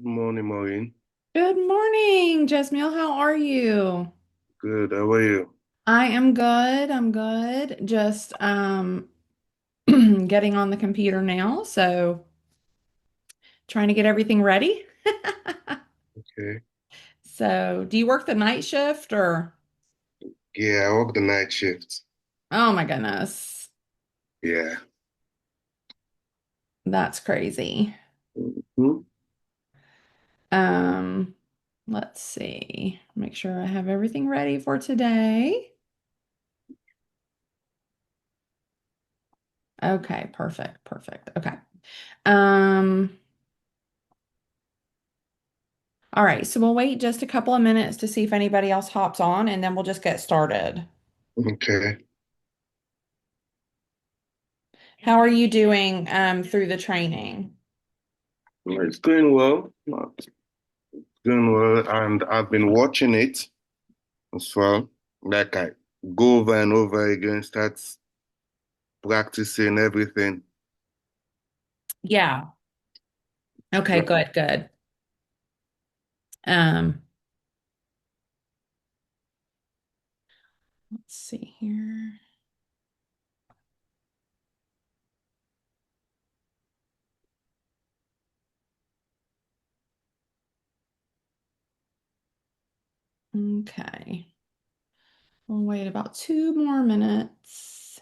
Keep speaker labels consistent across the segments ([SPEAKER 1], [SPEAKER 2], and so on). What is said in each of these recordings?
[SPEAKER 1] Good morning, Maureen.
[SPEAKER 2] Good morning, Jasmine. How are you?
[SPEAKER 1] Good. How are you?
[SPEAKER 2] I am good. I'm good. Just getting on the computer now, so trying to get everything ready.
[SPEAKER 1] Okay.
[SPEAKER 2] So, do you work the night shift or?
[SPEAKER 1] Yeah, I work the night shift.
[SPEAKER 2] Oh my goodness.
[SPEAKER 1] Yeah.
[SPEAKER 2] That's crazy.
[SPEAKER 1] Hmm?
[SPEAKER 2] Um, let's see. Make sure I have everything ready for today. Okay, perfect. Perfect. Okay. Um, all right, so we'll wait just a couple of minutes to see if anybody else hops on and then we'll just get started.
[SPEAKER 1] Okay.
[SPEAKER 2] How are you doing through the training?
[SPEAKER 1] Well, it's going well. Going well, and I've been watching it as well. Like I go over and over again, start practicing everything.
[SPEAKER 2] Yeah. Okay,
[SPEAKER 1] So,
[SPEAKER 2] good, good. Um, let's see here. Okay. We'll wait about 2 more minutes.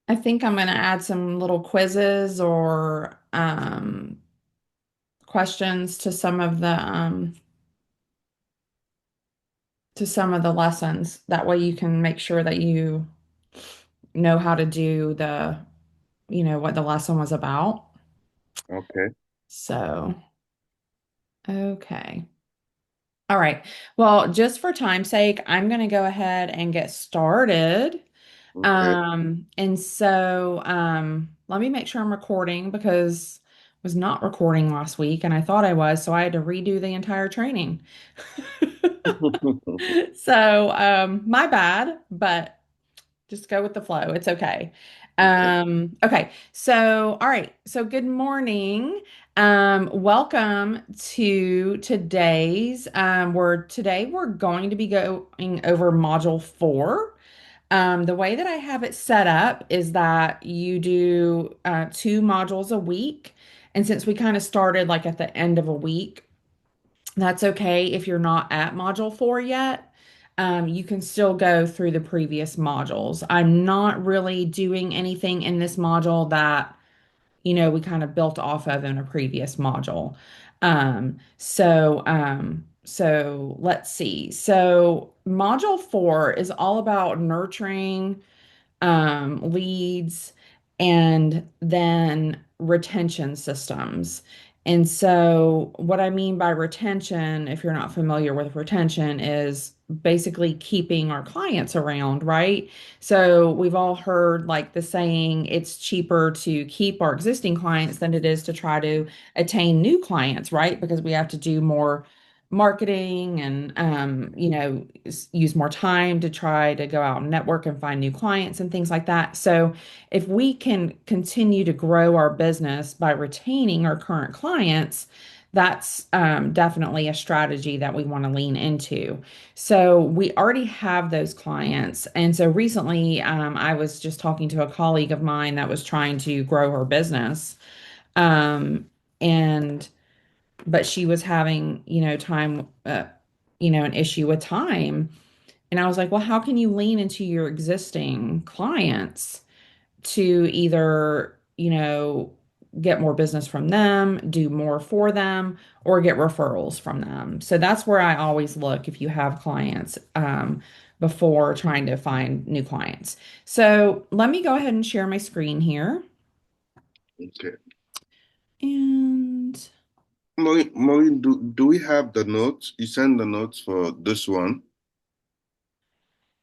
[SPEAKER 2] I think I'm going to add some little quizzes or questions to some of the lessons. That way you can make sure that you know how to do what the lesson was about.
[SPEAKER 1] okay.
[SPEAKER 2] So, okay. All right. Well, just for time's sake, I'm going to go ahead and get started.
[SPEAKER 1] Okay.
[SPEAKER 2] Let me make sure I'm recording because I was not recording last week and I thought I was, so I had to redo the entire training. My bad, but just go with the flow. It's okay.
[SPEAKER 1] Okay.
[SPEAKER 2] Okay. All right. So, good morning. Welcome to today's, today we're going to be going over module 4. The way that I have it set up is that you do 2 modules a week. And since we kind of started like at the end of a week, that's okay if you're not at module 4 yet. You can still go through the previous modules. I'm not really doing anything in this module that, we kind of built off of in a previous module. So let's see. So module 4 is all about nurturing leads, and then retention systems. And so, what I mean by retention, if you're not familiar with retention, is basically keeping our clients around, right? So, we've all heard like the saying, it's cheaper to keep our existing clients than it is to try to attain new clients, right? Because we have to do more marketing and use more time to try to go out and network and find new clients and things like that. So if we can continue to grow our business by retaining our current clients, that's definitely a strategy that we want to lean into. So we already have those clients. And so recently, I was just talking to a colleague of mine that was trying to grow her business. Um, and but she was having, an issue with time. And I was like, well, how can you lean into your existing clients to either, get more business from them, do more for them, or get referrals from them? So that's where I always look if you have clients, before trying to find new clients. So let me go ahead and share my screen here.
[SPEAKER 1] Okay.
[SPEAKER 2] And
[SPEAKER 1] Maureen, do we have the notes? You send the notes for this one?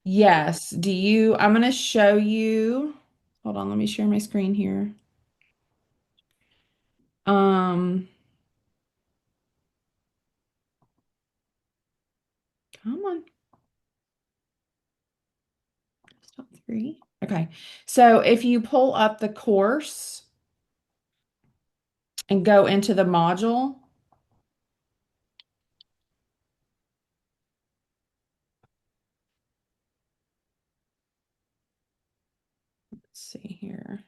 [SPEAKER 2] yes, I'm going to show you. Hold on, let me share my screen here. Um, Come on, stop 3. Okay. So if you pull up the course and go into the module, let's see here.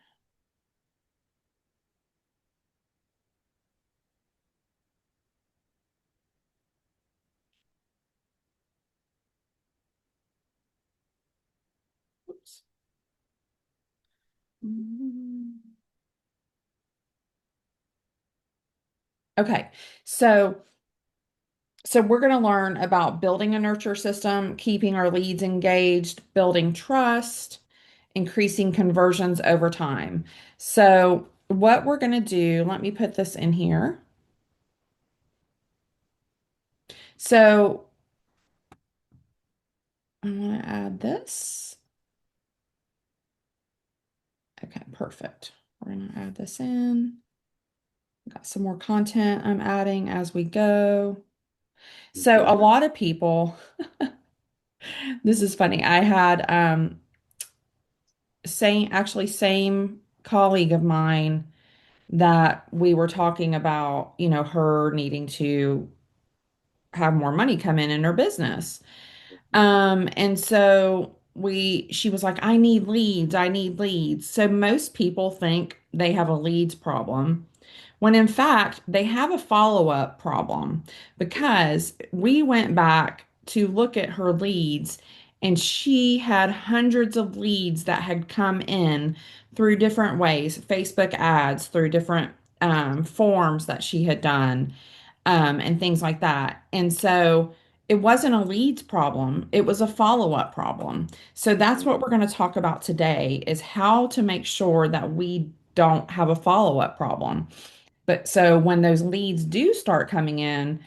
[SPEAKER 2] Oops. Mm. Okay. So we're going to learn about building a nurture system, keeping our leads engaged, building trust, increasing conversions over time. So what we're going to do, let me put this in here. So I'm going to add this. Okay, perfect. We're going to add this in. Got some more content I'm adding as we go. So a
[SPEAKER 1] Okay.
[SPEAKER 2] lot of people, this is funny. I had same colleague of mine that we were talking about, her needing to have more money come in her business. And so she was like, I need leads, I need leads. So most people think they have a leads problem, when in fact they have a follow-up problem because we went back to look at her leads and she had hundreds of leads that had come in through different ways, Facebook ads, through different forms that she had done, and things like that. And so it wasn't a leads problem, it was a follow-up problem. So that's what we're going to talk about today is how to make sure that we don't have a follow-up problem. But so when those leads do start coming in,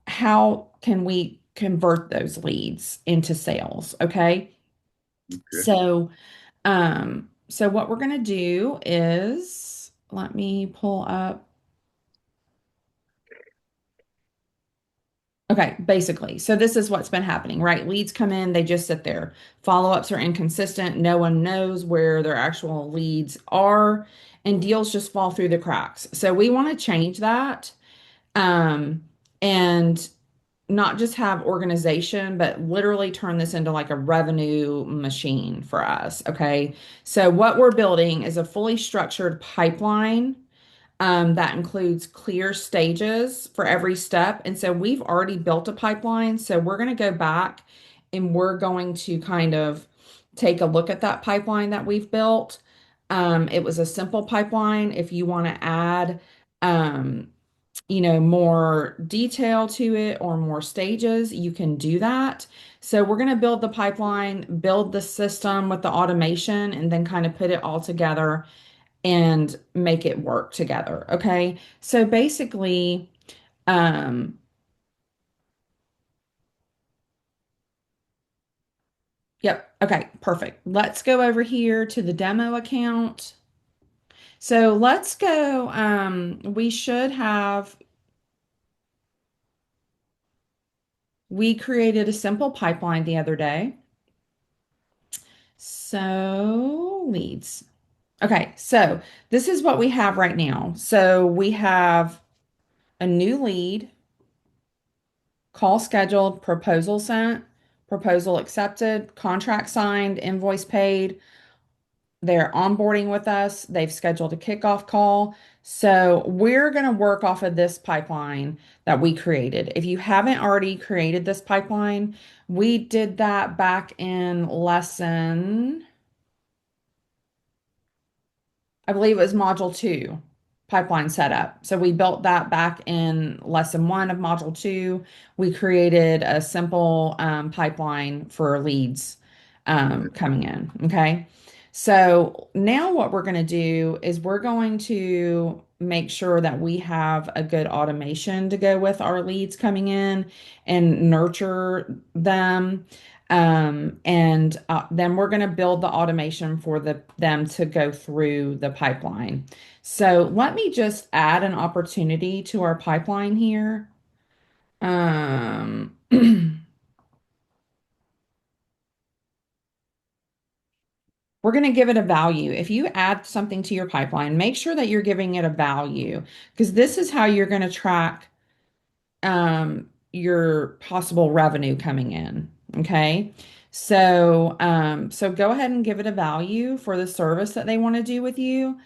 [SPEAKER 2] how can we convert those leads into sales? Okay.
[SPEAKER 1] Okay.
[SPEAKER 2] So what we're going to do is let me pull up. Okay, basically. So this is what's been happening, right? Leads come in, they just sit there. Follow-ups are inconsistent. No one knows where their actual leads are, and deals just fall through the cracks. So we want to change that. Um, and not just have organization, but literally turn this into like a revenue machine for us. Okay. So what we're building is a fully structured pipeline that includes clear stages for every step. And so we've already built a pipeline. So we're going to go back and we're going to kind of take a look at that pipeline that we've built. It was a simple pipeline. If you want to add, um, more detail to it or more stages, you can do that. So we're going to build the pipeline, build the system with the automation, and then kind of put it all together and make it work together. Okay. So basically, um, yep. Okay. Perfect. Let's go over here to the demo account. So let's go. We created a simple pipeline the other day. So leads. Okay, so this is what we have right now. So we have a new lead, call scheduled, proposal sent, proposal accepted, contract signed, invoice paid. They're onboarding with us. They've scheduled a kickoff call. So we're going to work off of this pipeline that we created. If you haven't already created this pipeline, we did that back in lesson. I believe it was module two, pipeline setup. So we built that back in lesson one of module two. We created a simple pipeline for leads coming in. Okay. So now what we're going to do is we're going to make sure that we have a good automation to go with our leads coming in and nurture them. And then we're going to build the automation for them to go through the pipeline. So let me just add an opportunity to our pipeline here. We're we're going to give it a value. If you add something to your pipeline, make sure that you're giving it a value because this is how you're going to track your possible revenue coming in. Okay. So go ahead and give it a value for the service that they want to do with you.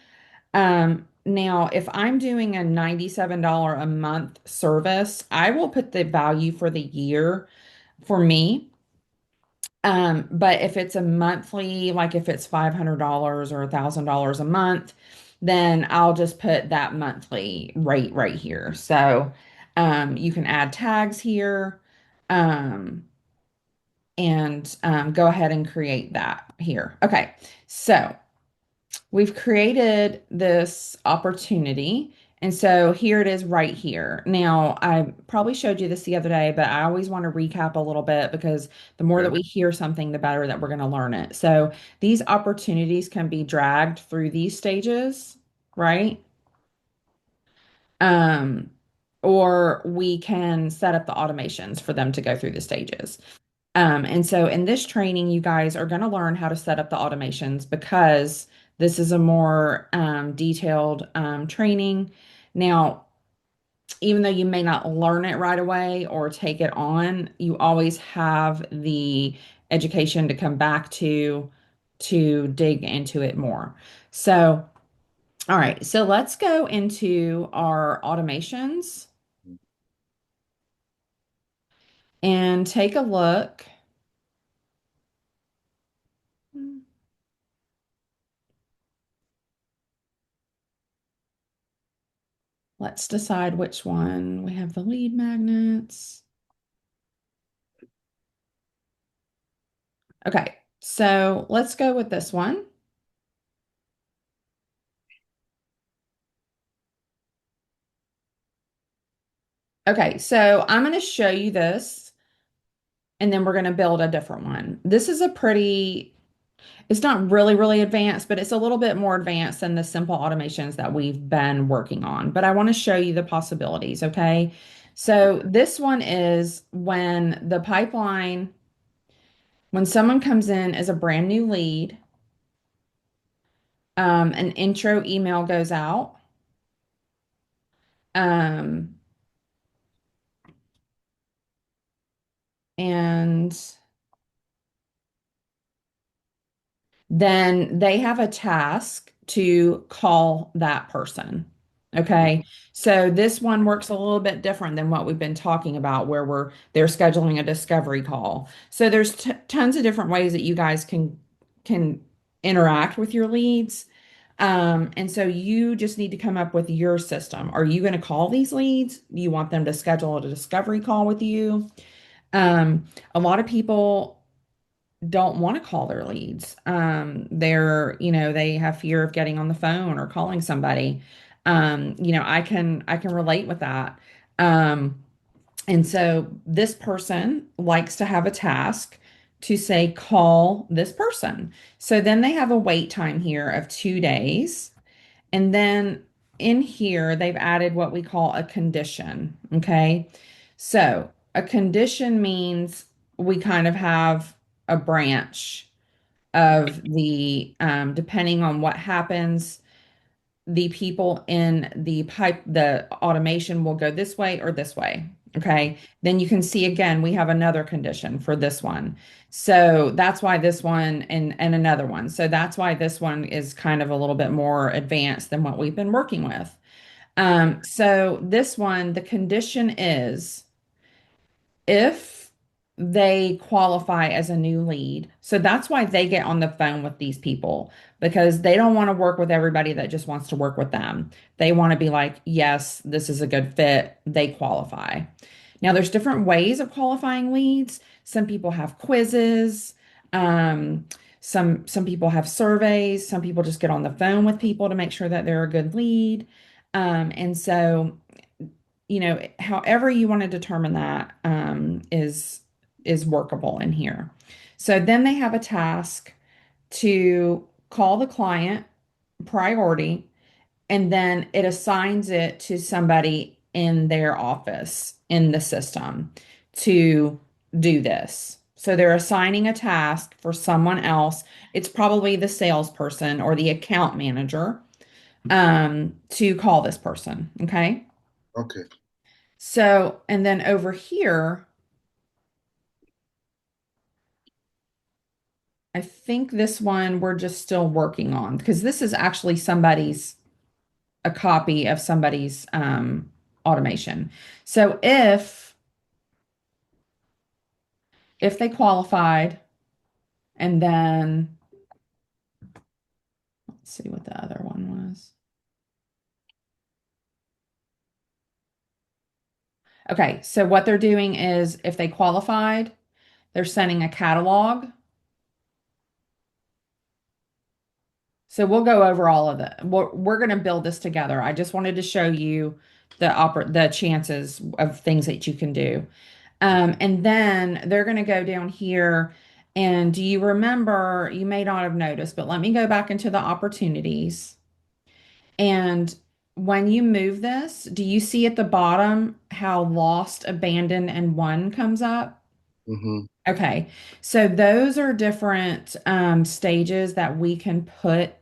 [SPEAKER 2] Now, if I'm doing a $97 a month service, I will put the value for the year for me. But if it's a monthly, like if it's $500 or $1,000 a month, then I'll just put that monthly rate right here. So, you can add tags here, um, and go ahead and create that here. Okay, so we've created this opportunity. And so here it is right here. Now, I probably showed you this the other day, but I always want to recap a little bit because the more that
[SPEAKER 1] Okay.
[SPEAKER 2] we hear something, the better that we're going to learn it. So these opportunities can be dragged through these stages, right? Um, or we can set up the automations for them to go through the stages. And so in this training, you guys are going to learn how to set up the automations because this is a more detailed training. Now, even though you may not learn it right away or take it on, you always have the education to come back to dig into it more. So, all right, so let's go into our automations and take a look. Let's decide which one. We have the lead magnets. Okay, so let's go with this one. Okay, so I'm going to show you this and then we're going to build a different one. This is a pretty, it's not really, really advanced, but it's a little bit more advanced than the simple automations that we've been working on. But I want to show you the possibilities, okay? So this one is when the pipeline, when someone comes in as a brand new lead, an intro email goes out. Um, and then they have a task to call that person. Okay. So this one works a little bit different than what we've been talking about, where they're scheduling a discovery call. So there's t tons of different ways that you guys can interact with your leads. And so you just need to come up with your system. Are you going to call these leads? Do you want them to schedule a discovery call with you? A lot of people don't want to call their leads. They have fear of getting on the phone or calling somebody. I can relate with that. Um, and so this person likes to have a task to say, call this person. So then they have a wait time here of 2 days. And then in here, they've added what we call a condition. Okay. So a condition means we kind of have a branch of depending on what happens, the people in the automation will go this way or this way. Okay. Then you can see again, we have another condition for this one. So that's why this one and another one. So that's why this one is kind of a little bit more advanced than what we've been working with. So this one, the condition is if they qualify as a new lead. So that's why they get on the phone with these people because they don't want to work with everybody that just wants to work with them. They want to be like, yes, this is a good fit. They qualify. Now, there's different ways of qualifying leads. Some people have quizzes. Um, some people have surveys. Some people just get on the phone with people to make sure that they're a good lead. And so however you want to determine that is workable in here. So then they have a task to call the client priority, and then it assigns it to somebody in their office in the system to do this. So they're assigning a task for someone else. It's probably the salesperson or the account manager to call this person. Okay.
[SPEAKER 1] Okay.
[SPEAKER 2] So, and then over here, I think this one we're just still working on because this is actually a copy of somebody's automation. So if they qualified and then let's see what the other one was. Okay, so what they're doing is if they qualified, they're sending a catalog. So we'll go over all of the we're going to build this together. I just wanted to show you the chances of things that you can do. And then they're going to go down here. And do you remember, you may not have noticed, but let me go back into the opportunities. And when you move this, do you see at the bottom how lost, abandoned, and won comes up?
[SPEAKER 1] Mm-hmm.
[SPEAKER 2] Okay. So those are different stages that we can put.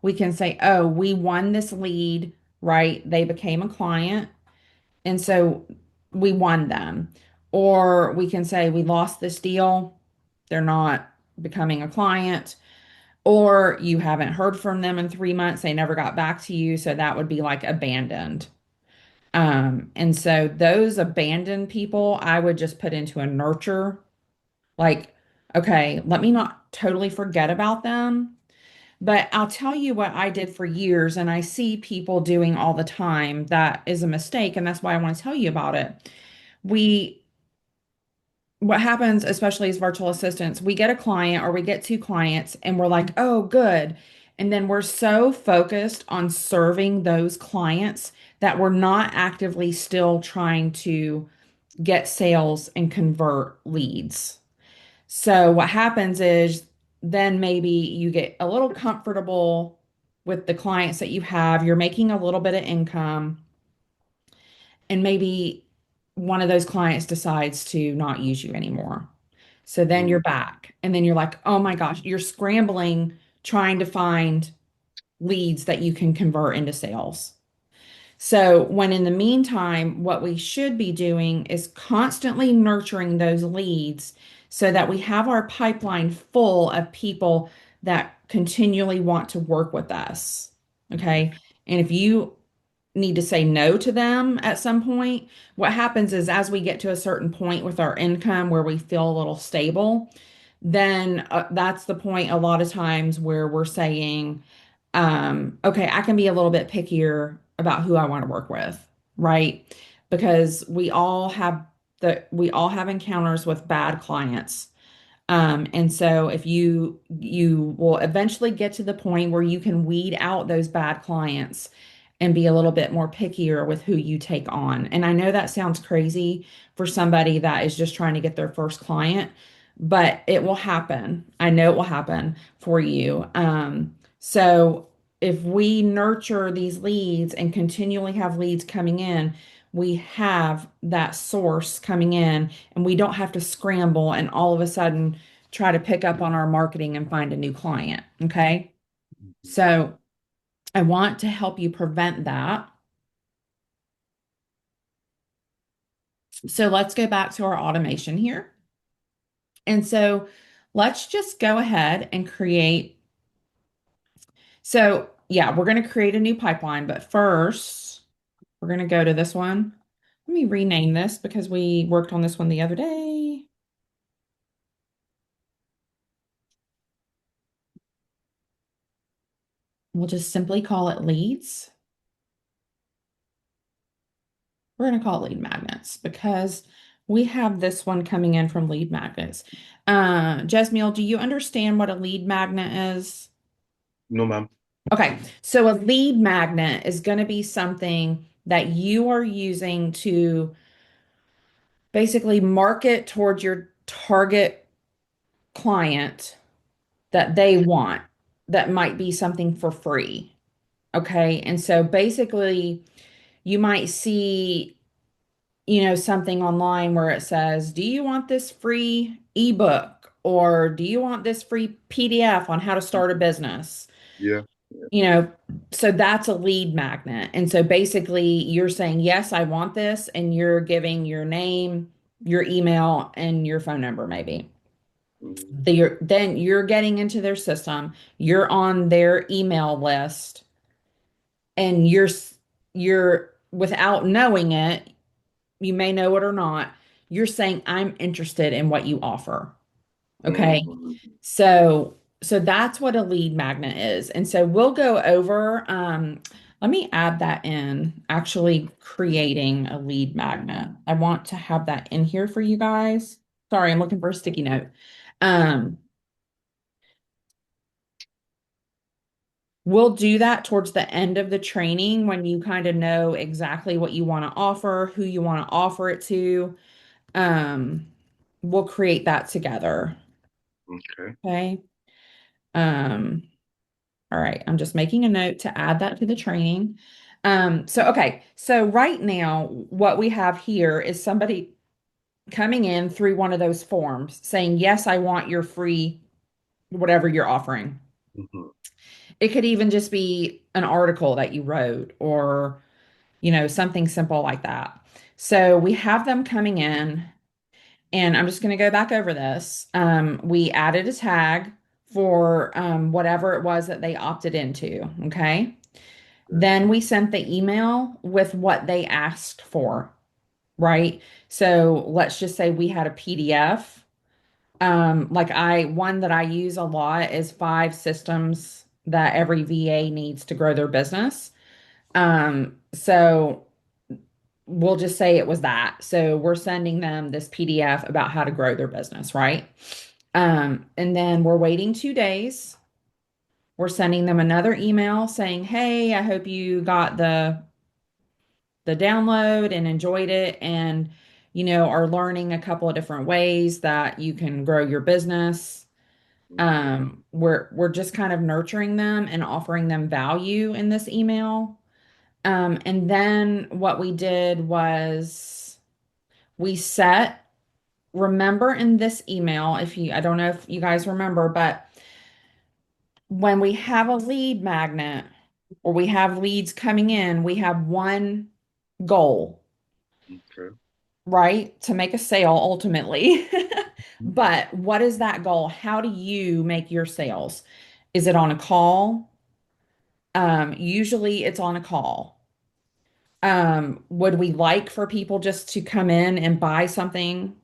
[SPEAKER 2] We can say, oh, we won this lead, right? They became a client. And so we won them. Or we can say we lost this deal. They're not becoming a client. Or you haven't heard from them in 3 months. They never got back to you. So that would be like abandoned. And so those abandoned people, I would just put into a nurture. Like, okay, let me not totally forget about them. But I'll tell you what I did for years, and I see people doing all the time that is a mistake, and that's why I want to tell you about it. We, what happens, especially as virtual assistants, we get a client or we get two clients, and we're like, oh, good. And then we're so focused on serving those clients that we're not actively still trying to get sales and convert leads. So what happens is then maybe you get a little comfortable with the clients that you have. You're making a little bit of income, and maybe one of those clients decides to not use you anymore. So then you're back, and then you're like, oh my gosh, you're scrambling trying to find leads that you can convert into sales. So, when in the meantime, what we should be doing is constantly nurturing those leads so that we have our pipeline full of people that continually want to work with us. Okay. And if you need to say no to them at some point, what happens is as we get to a certain point with our income where we feel a little stable, then that's the point a lot of times where we're saying, okay, I can be a little bit pickier about who I want to work with, right? Because we all have encounters with bad clients. And so if you will eventually get to the point where you can weed out those bad clients and be a little bit more pickier with who you take on. And I know that sounds crazy for somebody that is just trying to get their first client, but it will happen. I know it will happen for you. So if we nurture these leads and continually have leads coming in, we have that source coming in and we don't have to scramble and all of a sudden try to pick up on our marketing and find a new client. Okay. So I want to help you prevent that. So let's go back to our automation here. And so let's just go ahead and create. So, yeah, we're going to create a new pipeline, but first we're going to go to this one. Let me rename this because we worked on this one the other day. We'll just simply call it leads. We're going to call it lead magnets because we have this one coming in from lead magnets. Jasmine, do you understand what a lead magnet is?
[SPEAKER 1] No, ma'am.
[SPEAKER 2] Okay, so a lead magnet is going to be something that you are using to basically market towards your target client that they want, that might be something for free. Okay, and so basically, you might see something online where it says, "Do you want this free ebook or do you want this free PDF on how to start a business?"
[SPEAKER 1] Yeah. Yeah.
[SPEAKER 2] You know, so that's a lead magnet. And so basically you're saying, "Yes, I want this," and you're giving your name, your email, and your phone number maybe.
[SPEAKER 1] Mm,
[SPEAKER 2] Then you're getting into their system, you're on their email list, and you're without knowing it, you may know it or not, you're saying, "I'm interested in what you offer." Okay.
[SPEAKER 1] mm,
[SPEAKER 2] So that's what a lead magnet is. And so we'll go over, let me add that in, actually creating a lead magnet. I want to have that in here for you guys. Sorry, I'm looking for a sticky note. Um, we'll do that towards the end of the training when you kind of know exactly what you want to offer, who you want to offer it to. Um, we'll create that together.
[SPEAKER 1] okay.
[SPEAKER 2] Okay. Um, all right. I'm just making a note to add that to the training. Okay. So right now, what we have here is somebody coming in through one of those forms saying, "Yes, I want your free whatever you're offering."
[SPEAKER 1] Mm-hmm.
[SPEAKER 2] It could even just be an article that you wrote or, something simple like that. So we have them coming in, and I'm just going to go back over this. We added a tag for whatever it was that they opted into. Okay.
[SPEAKER 1] Okay.
[SPEAKER 2] Then we sent the email with what they asked for, right? So let's just say we had a PDF. One that I use a lot is 5 systems that every VA needs to grow their business. So we'll just say it was that. So we're sending them this PDF about how to grow their business, right? And then we're waiting 2 days. We're sending them another email saying, "Hey, I hope you got the download and enjoyed it and are learning a couple of different ways that you can grow your business."
[SPEAKER 1] Okay.
[SPEAKER 2] We're just kind of nurturing them and offering them value in this email. And then what we did was we set, remember in this email, I don't know if you guys remember, but when we have a lead magnet or we have leads coming in, we have one goal,
[SPEAKER 1] Okay.
[SPEAKER 2] right? To make a sale ultimately. But what is that goal? How do you make your sales? Is it on a call? Usually it's on a call. Would we like for people just to come in and buy something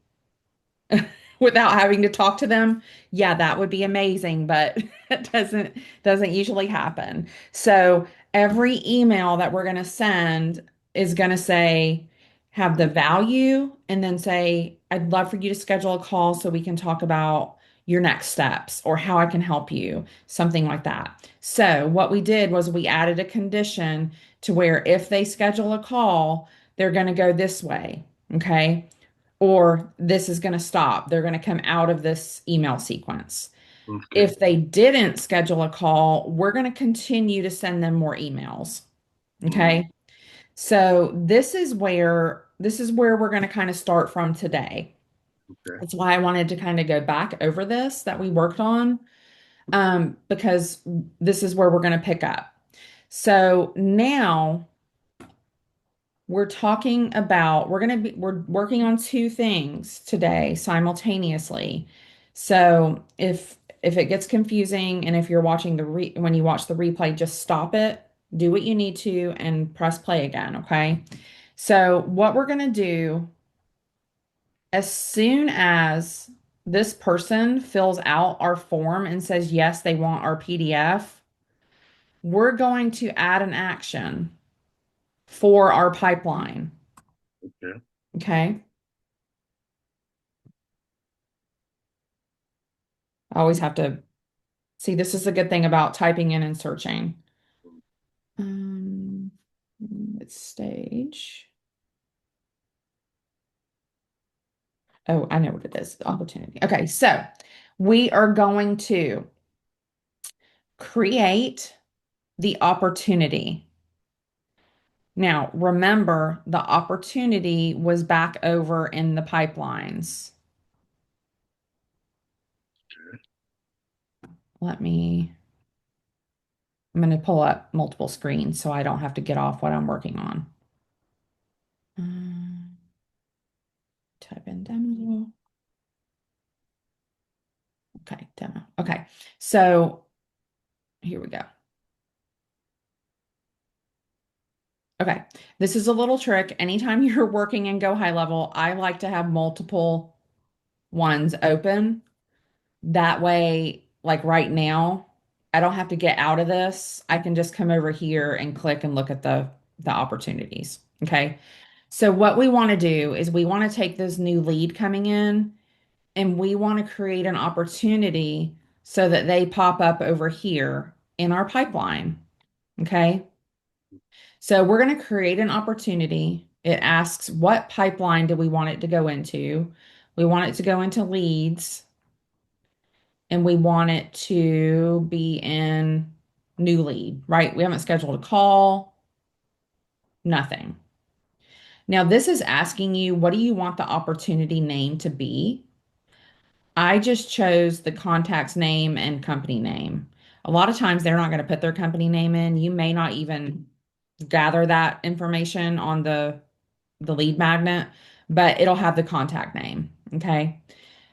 [SPEAKER 2] without having to talk to them? Yeah, that would be amazing, but it doesn't usually happen. So every email that we're going to send is going to say, have the value, and then say, "I'd love for you to schedule a call so we can talk about your next steps or how I can help you," something like that. So what we did was we added a condition to where if they schedule a call, they're going to go this way. Okay. Or this is going to stop. They're going to come out of this email sequence.
[SPEAKER 1] Okay.
[SPEAKER 2] If they didn't schedule a call, we're going to continue to send them more emails.
[SPEAKER 1] Mm,
[SPEAKER 2] Okay. So this is where we're going to kind of start from today.
[SPEAKER 1] okay.
[SPEAKER 2] That's why I wanted to kind of go back over this that we worked on, because this is where we're going to pick up. So now we're working on 2 things today simultaneously. So if it gets confusing and if you're watching when you watch the replay, just stop it, do what you need to, and press play again, okay? So what we're gonna do, as soon as this person fills out our form and says yes, they want our PDF, we're going to add an action for our pipeline,
[SPEAKER 1] Okay.
[SPEAKER 2] okay? I always have to see, this is a good thing about typing in and searching. Um, it's stage. Oh, I know what it is. Opportunity. Okay, so we are going to create the opportunity. Now, remember, the opportunity was back over in the pipelines. Let me, I'm going to pull up multiple screens so I don't have to get off what I'm working on. Um, Type in demo. Okay, demo. Okay, so here we go. Okay, this is a little trick. Anytime you're working in Go High Level, I like to have multiple ones open. That way, like right now, I don't have to get out of this. I can just come over here and click and look at the opportunities. Okay. So what we want to do is we want to take this new lead coming in and we want to create an opportunity so that they pop up over here in our pipeline. Okay. So we're going to create an opportunity. It asks what pipeline do we want it to go into? We want it to go into leads and we want it to be in new lead, right? We haven't scheduled a call, nothing. Now, this is asking you, what do you want the opportunity name to be? I just chose the contact's name and company name. A lot of times they're not going to put their company name in. You may not even gather that information on the lead magnet, but it'll have the contact name. Okay.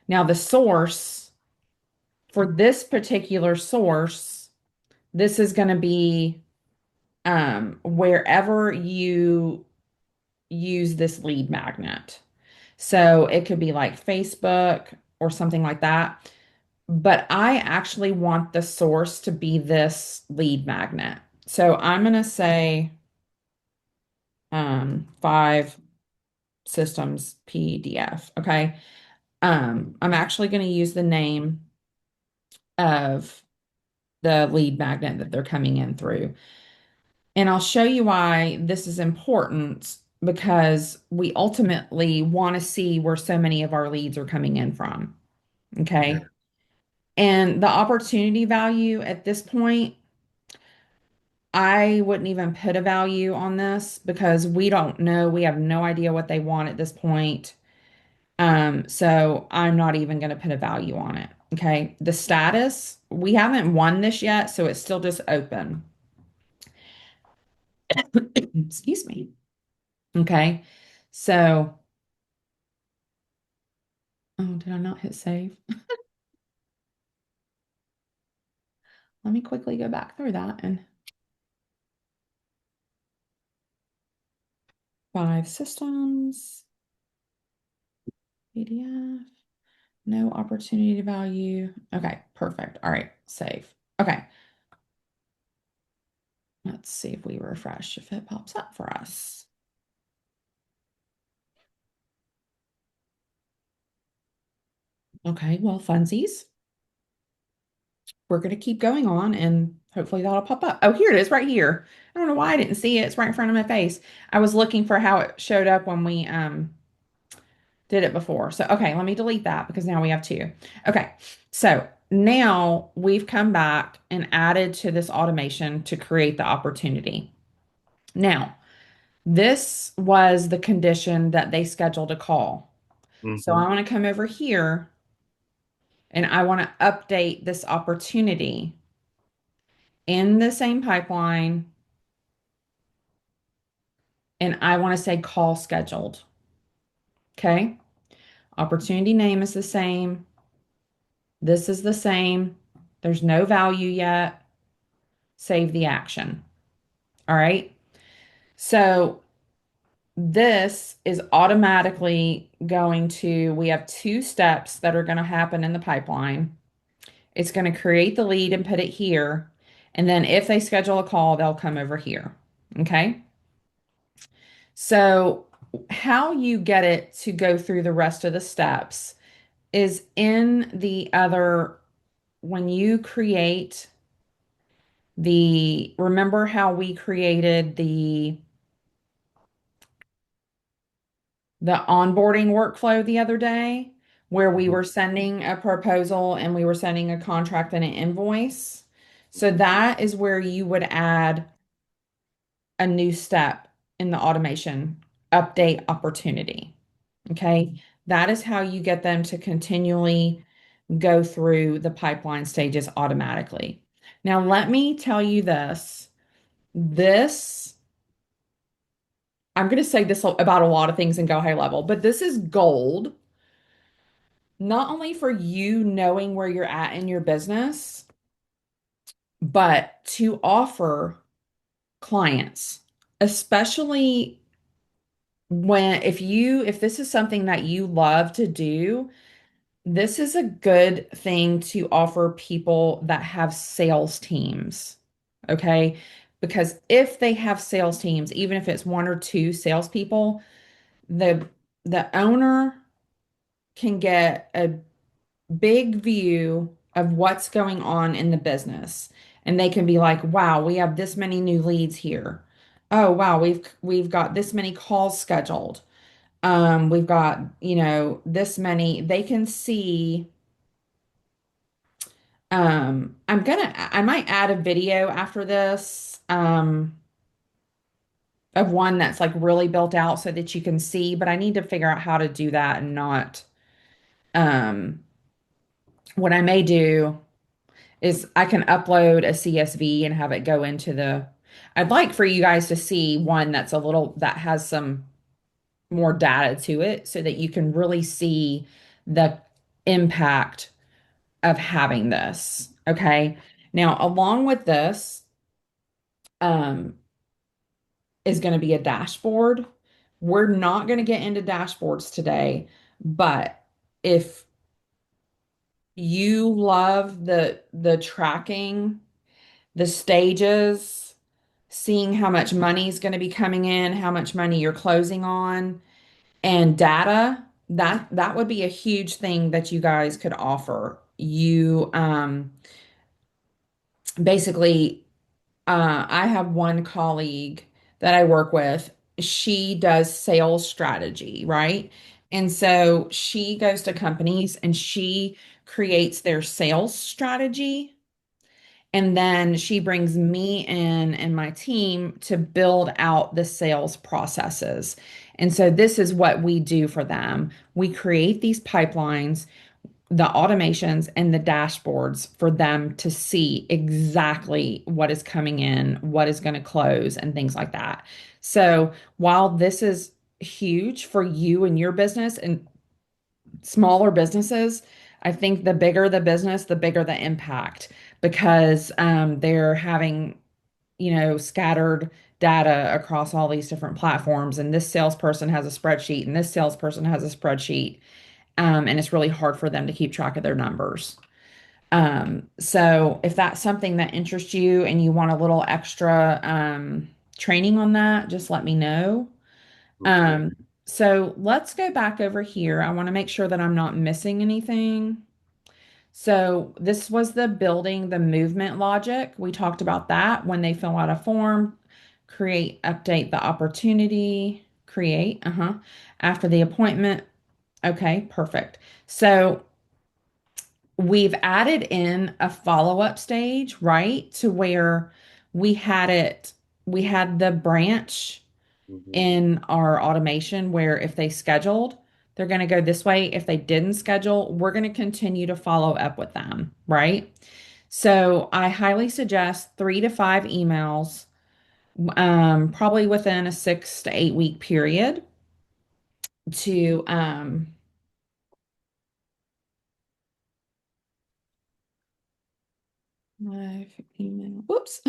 [SPEAKER 2] Now, the source for this particular source, this is going to be wherever you use this lead magnet. So it could be like Facebook or something like that. But I actually want the source to be this lead magnet. So I'm going to say five systems PDF. Okay. I'm actually going to use the name of the lead magnet that they're coming in through. And I'll show you why this is important because we ultimately want to see where so many of our leads are coming in from.
[SPEAKER 1] Yeah.
[SPEAKER 2] Okay. And the opportunity value at this point, I wouldn't even put a value on this because we don't know. We have no idea what they want at this point. So I'm not even going to put a value on it. Okay. The status, we haven't won this yet, so it's still just open. Excuse me. Okay. So, oh, did I not hit save? Let me quickly go back through that and five systems, PDF, no opportunity value. Okay, perfect. All right, save. Okay, let's see if we refresh, if it pops up for us. Okay, well, funsies. We're going to keep going on and hopefully that'll pop up. Oh, here it is right here. I don't know why I didn't see it. It's right in front of my face. I was looking for how it showed up when we did it before. So, okay, let me delete that because now we have two. Okay, so now we've come back and added to this automation to create the opportunity. Now, this was the condition that they scheduled a call. So
[SPEAKER 1] Mm-hmm.
[SPEAKER 2] I want to come over here and I want to update this opportunity in the same pipeline and I want to say call scheduled. Okay. Opportunity name is the same. This is the same. There's no value yet. Save the action. All right. So this is automatically going to, we have two steps that are going to happen in the pipeline. It's going to create the lead and put it here. And then if they schedule a call, they'll come over here. Okay. So how you get it to go through the rest of the steps is in the other, when you create remember how we created the onboarding workflow the other day where we
[SPEAKER 1] Mm-hmm.
[SPEAKER 2] were sending a proposal and we were sending a contract and an invoice. So that is where you would add a new step in the automation update opportunity. Okay. That is how you get them to continually go through the pipeline stages automatically. Now, let me tell you this. This, I'm going to say this about a lot of things and go high level, but this is gold, not only for you knowing where you're at in your business, but to offer clients, especially if this is something that you love to do, this is a good thing to offer people that have sales teams. Okay. Because if they have sales teams, even if it's one or two salespeople, the the owner can get a big view of what's going on in the business. And they can be like, wow, we have this many new leads here. Oh, wow, we've got this many calls scheduled. We've got, this many. They can see. I might add a video after this, of one that's like really built out so that you can see, but I need to figure out how to do that and not, um, what I may do is I can upload a CSV and have it go into I'd like for you guys to see one that has some more data to it so that you can really see the impact of having this. Okay. Now, along with this, um, is going to be a dashboard. We're not going to get into dashboards today, but if you love the tracking, the stages, seeing how much money is going to be coming in, how much money you're closing on, and data, that would be a huge thing that you guys could offer. You basically I have one colleague that I work with. She does sales strategy, right? And so she goes to companies and she creates their sales strategy. And then she brings me in and my team to build out the sales processes. And so this is what we do for them. We create these pipelines, the automations and the dashboards for them to see exactly what is coming in, what is going to close, and things like that. So while this is huge for you and your business and smaller businesses, I think the bigger the business, the bigger the impact because they're having, scattered data across all these different platforms. And this salesperson has a spreadsheet, and this salesperson has a spreadsheet. And it's really hard for them to keep track of their numbers. So if that's something that interests you and you want a little extra training on that, just let me know.
[SPEAKER 1] Okay.
[SPEAKER 2] Um, so let's go back over here. I want to make sure that I'm not missing anything. So this was the building the movement logic. We talked about that when they fill out a form, create, update the opportunity, create, after the appointment. Okay, perfect. So we've added in a follow-up stage, right? To where we had the branch
[SPEAKER 1] Mhm.
[SPEAKER 2] in our automation where if they scheduled, they're going to go this way. If they didn't schedule, we're going to continue to follow up with them, right? So I highly suggest 3 to 5 emails, probably within a 6 to 8 week period to, live email. Whoops.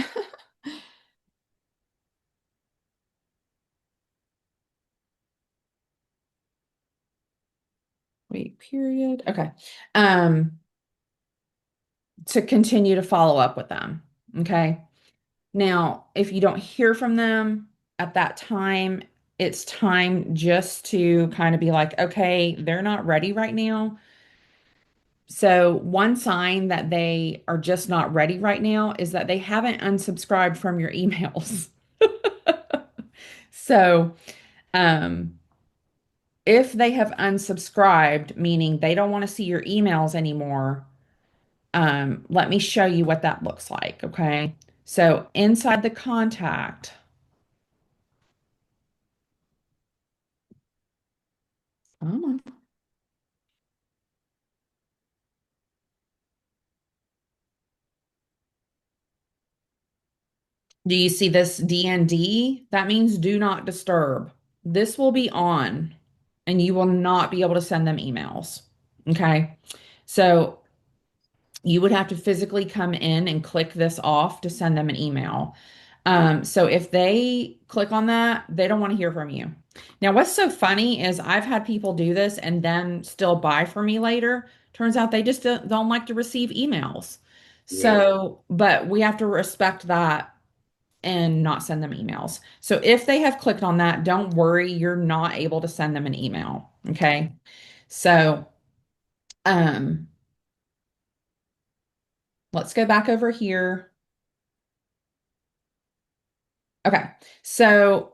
[SPEAKER 2] Wait, period. Okay. Um, to continue to follow up with them. Okay. Now, if you don't hear from them at that time, it's time just to kind of be like, okay, they're not ready right now. So, one sign that they are just not ready right now is that they haven't unsubscribed from your emails. So, um, if they have unsubscribed, meaning they don't want to see your emails anymore, let me show you what that looks like. Okay. So inside the contact, Come on. Do you see this DND? That means do not disturb. This will be on and you will not be able to send them emails. Okay. So you would have to physically come in and click this off to send them an email. So if they click on that, they don't want to hear from you. Now, what's so funny is I've had people do this and then still buy from me later. Turns out they just don't like to receive emails.
[SPEAKER 1] Yeah.
[SPEAKER 2] So, but we have to respect that and not send them emails. So if they have clicked on that, don't worry, you're not able to send them an email. Okay. So, um, let's go back over here. Okay. So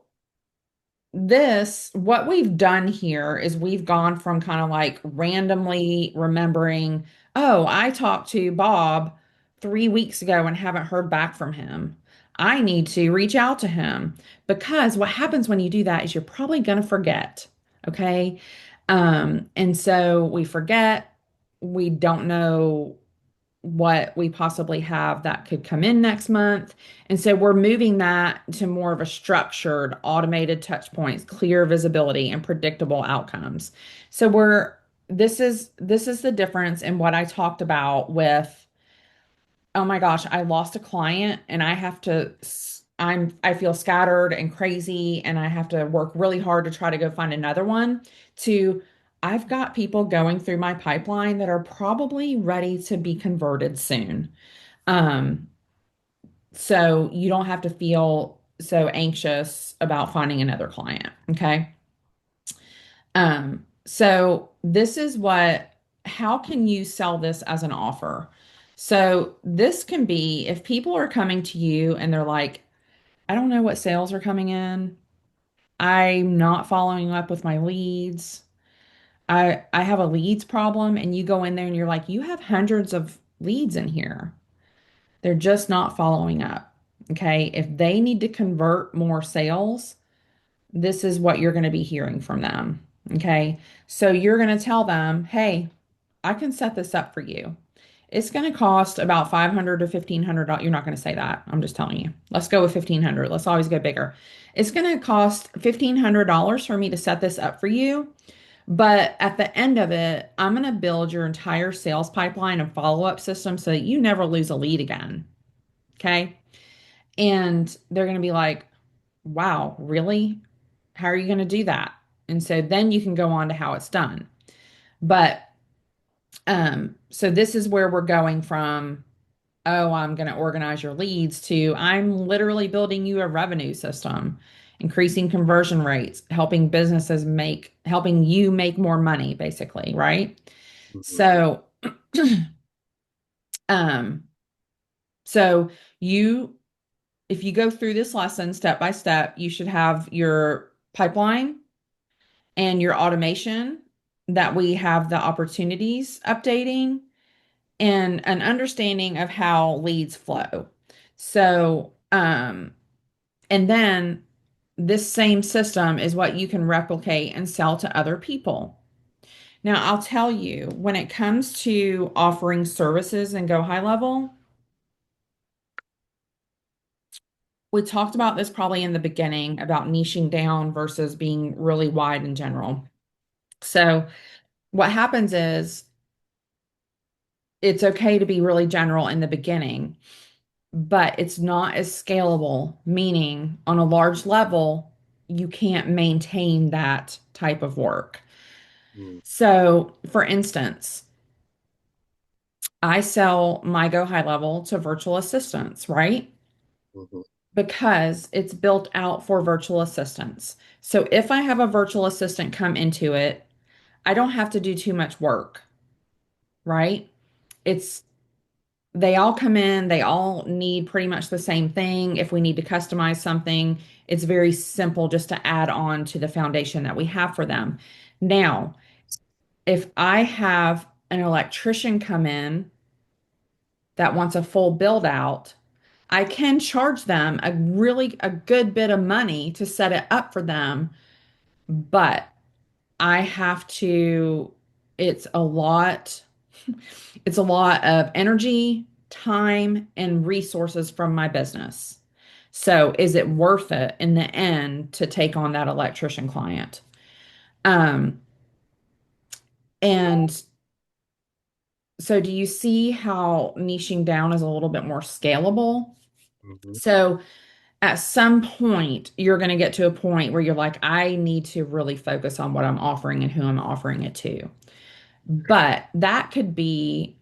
[SPEAKER 2] what we've done here is we've gone from kind of like randomly remembering, oh, I talked to Bob 3 weeks ago and haven't heard back from him. I need to reach out to him because what happens when you do that is you're probably going to forget. Okay. And so we forget, we don't know what we possibly have that could come in next month. And so we're moving that to more of a structured, automated touch points, clear visibility, and predictable outcomes. So this is the difference in what I talked about with, oh my gosh, I lost a client and I feel scattered and crazy and I have to work really hard to try to go find another one to I've got people going through my pipeline that are probably ready to be converted soon. Um, so you don't have to feel so anxious about finding another client. Okay. So this is how can you sell this as an offer? So this can be if people are coming to you and they're like, I don't know what sales are coming in. I'm not following up with my leads. I have a leads problem, and you go in there and you're like, you have hundreds of leads in here. They're just not following up. Okay. If they need to convert more sales, this is what you're going to be hearing from them. Okay. So you're going to tell them, hey, I can set this up for you. It's going to cost about $500 to $1,500. You're not going to say that. I'm just telling you. Let's go with 1,500. Let's always go bigger. It's going to cost $1,500 for me to set this up for you. But at the end of it, I'm going to build your entire sales pipeline and follow-up system so that you never lose a lead again. Okay. And they're going to be like, wow, really? How are you going to do that? And so then you can go on to how it's done. But so this is where we're going from, oh, I'm going to organize your leads to I'm literally building you a revenue system, increasing conversion rates, helping you make more money, basically, right?
[SPEAKER 1] Mhm.
[SPEAKER 2] So, um, so you if you go through this lesson step by step, you should have your pipeline and your automation that we have the opportunities updating and an understanding of how leads flow. So, and then this same system is what you can replicate and sell to other people. Now, I'll tell you, when it comes to offering services and go high level, we talked about this probably in the beginning about niching down versus being really wide in general. So, what happens is it's okay to be really general in the beginning, but it's not as scalable, meaning on a large level, you can't maintain that type of work.
[SPEAKER 1] Mhm.
[SPEAKER 2] So, for instance, I sell my Go High Level to virtual assistants, right?
[SPEAKER 1] Mhm.
[SPEAKER 2] Because it's built out for virtual assistants. So, if I have a virtual assistant come into it, I don't have to do too much work, right? It's they all come in, they all need pretty much the same thing. If we need to customize something, it's very simple just to add on to the foundation that we have for them. Now, if I have an electrician come in that wants a full build out, I can charge them a good bit of money to set it up for them, but I have to, it's a lot, it's a lot of energy, time, and resources from my business. So is it worth it in the end to take on that electrician client? Um, and so do you see how niching down is a little bit more scalable?
[SPEAKER 1] Mhm.
[SPEAKER 2] So at some point, you're going to get to a point where you're like, I need to really focus on what I'm offering and who I'm offering it to. But that could be,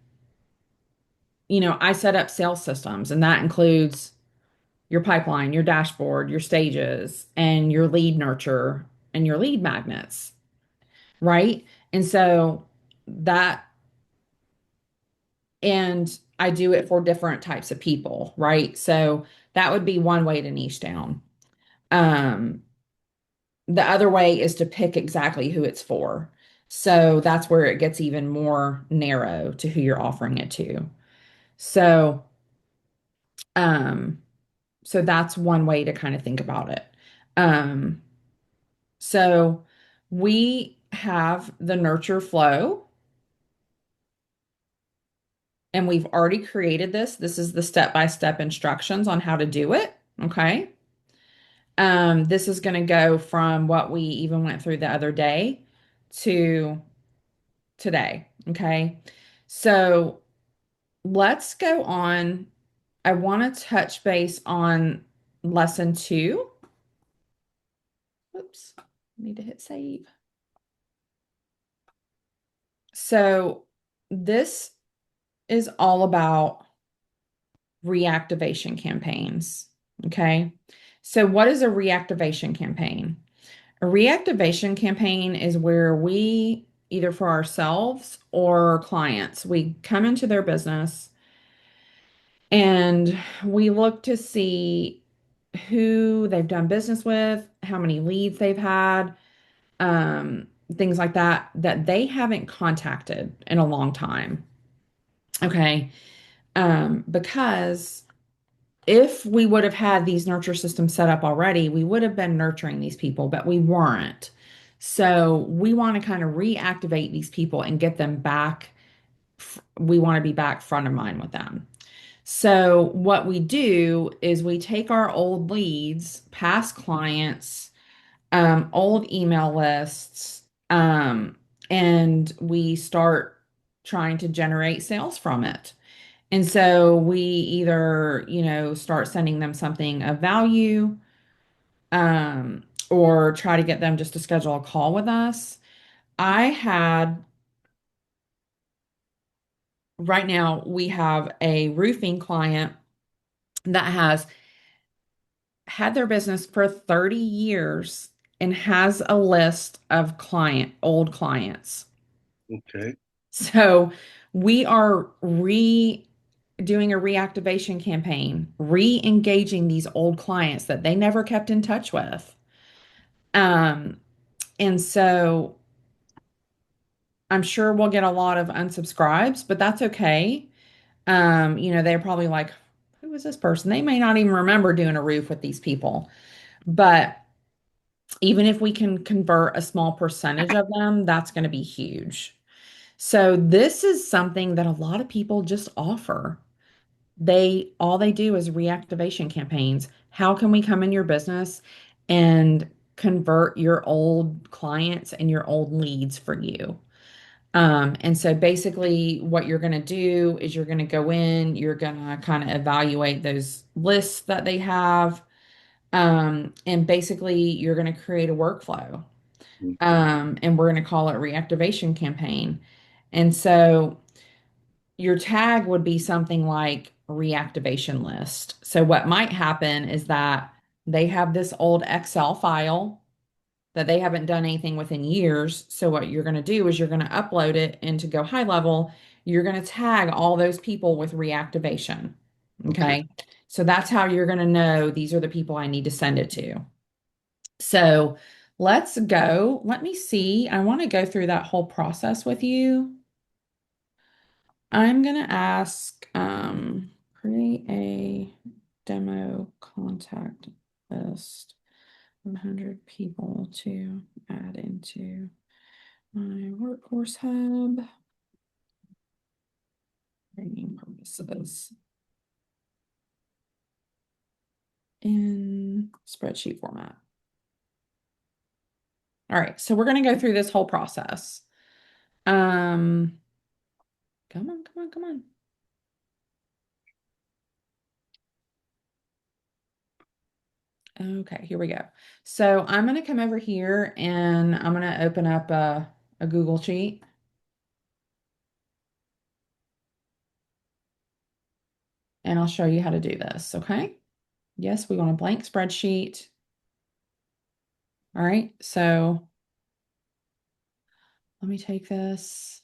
[SPEAKER 2] I set up sales systems, and that includes your pipeline, your dashboard, your stages, and your lead nurture and your lead magnets, right? And so that, and I do it for different types of people, right? So that would be one way to niche down. Um, the other way is to pick exactly who it's for. So that's where it gets even more narrow to who you're offering it to. So, um, so that's one way to kind of think about it. Um, so we have the nurture flow, and we've already created this. This is the step-by-step instructions on how to do it. Okay. This is going to go from what we even went through the other day to today. Okay. So let's go on. I want to touch base on lesson two. Oops. I need to hit save. So this is all about reactivation campaigns. Okay. So what is a reactivation campaign? A reactivation campaign is where we, either for ourselves or clients, we come into their business and we look to see who they've done business with, how many leads they've had, things like that, that they haven't contacted in a long time. Okay. Because if we would have had these nurture systems set up already, we would have been nurturing these people, but we weren't. So we want to kind of reactivate these people and get them back. We want to be back front of mind with them. So what we do is we take our old leads, past clients, old email lists, and we start trying to generate sales from it. And so we either, start sending them something of value, or try to get them just to schedule a call with us. I had, right now, we have a roofing client that has had their business for 30 years and has a list of old clients.
[SPEAKER 1] Okay.
[SPEAKER 2] So we are doing a reactivation campaign, re-engaging these old clients that they never kept in touch with. Um, and so I'm sure we'll get a lot of unsubscribes, but that's okay. They're probably like, who is this person? They may not even remember doing a roof with these people. But even if we can convert a small percentage of them, that's going to be huge. So this is something that a lot of people just offer. All they do is reactivation campaigns. How can we come in your business and convert your old clients and your old leads for you? And so basically what you're going to do is you're going to go in, you're going to kind of evaluate those lists that they have. And basically you're going to create a workflow. And we're going to call it reactivation campaign. And so your tag would be something like reactivation list. So what might happen is that they have this old Excel file that they haven't done anything with in years. So what you're going to do is you're going to upload it into Go High Level. You're going to tag all those people with reactivation.
[SPEAKER 1] Okay.
[SPEAKER 2] Okay. So that's how you're going to know these are the people I need to send it to. So let's go. Let me see. I want to go through that whole process with you. I'm going to ask, create a demo contact list of 100 people to add into. my workforce hub, training purposes in spreadsheet format. All right, so we're going to go through this whole process. Come on, come on, come on. Okay, here we go. So I'm going to come over here and I'm going to open up a Google Sheet. And I'll show you how to do this, okay? Yes, we want a blank spreadsheet. All right, so let me take this.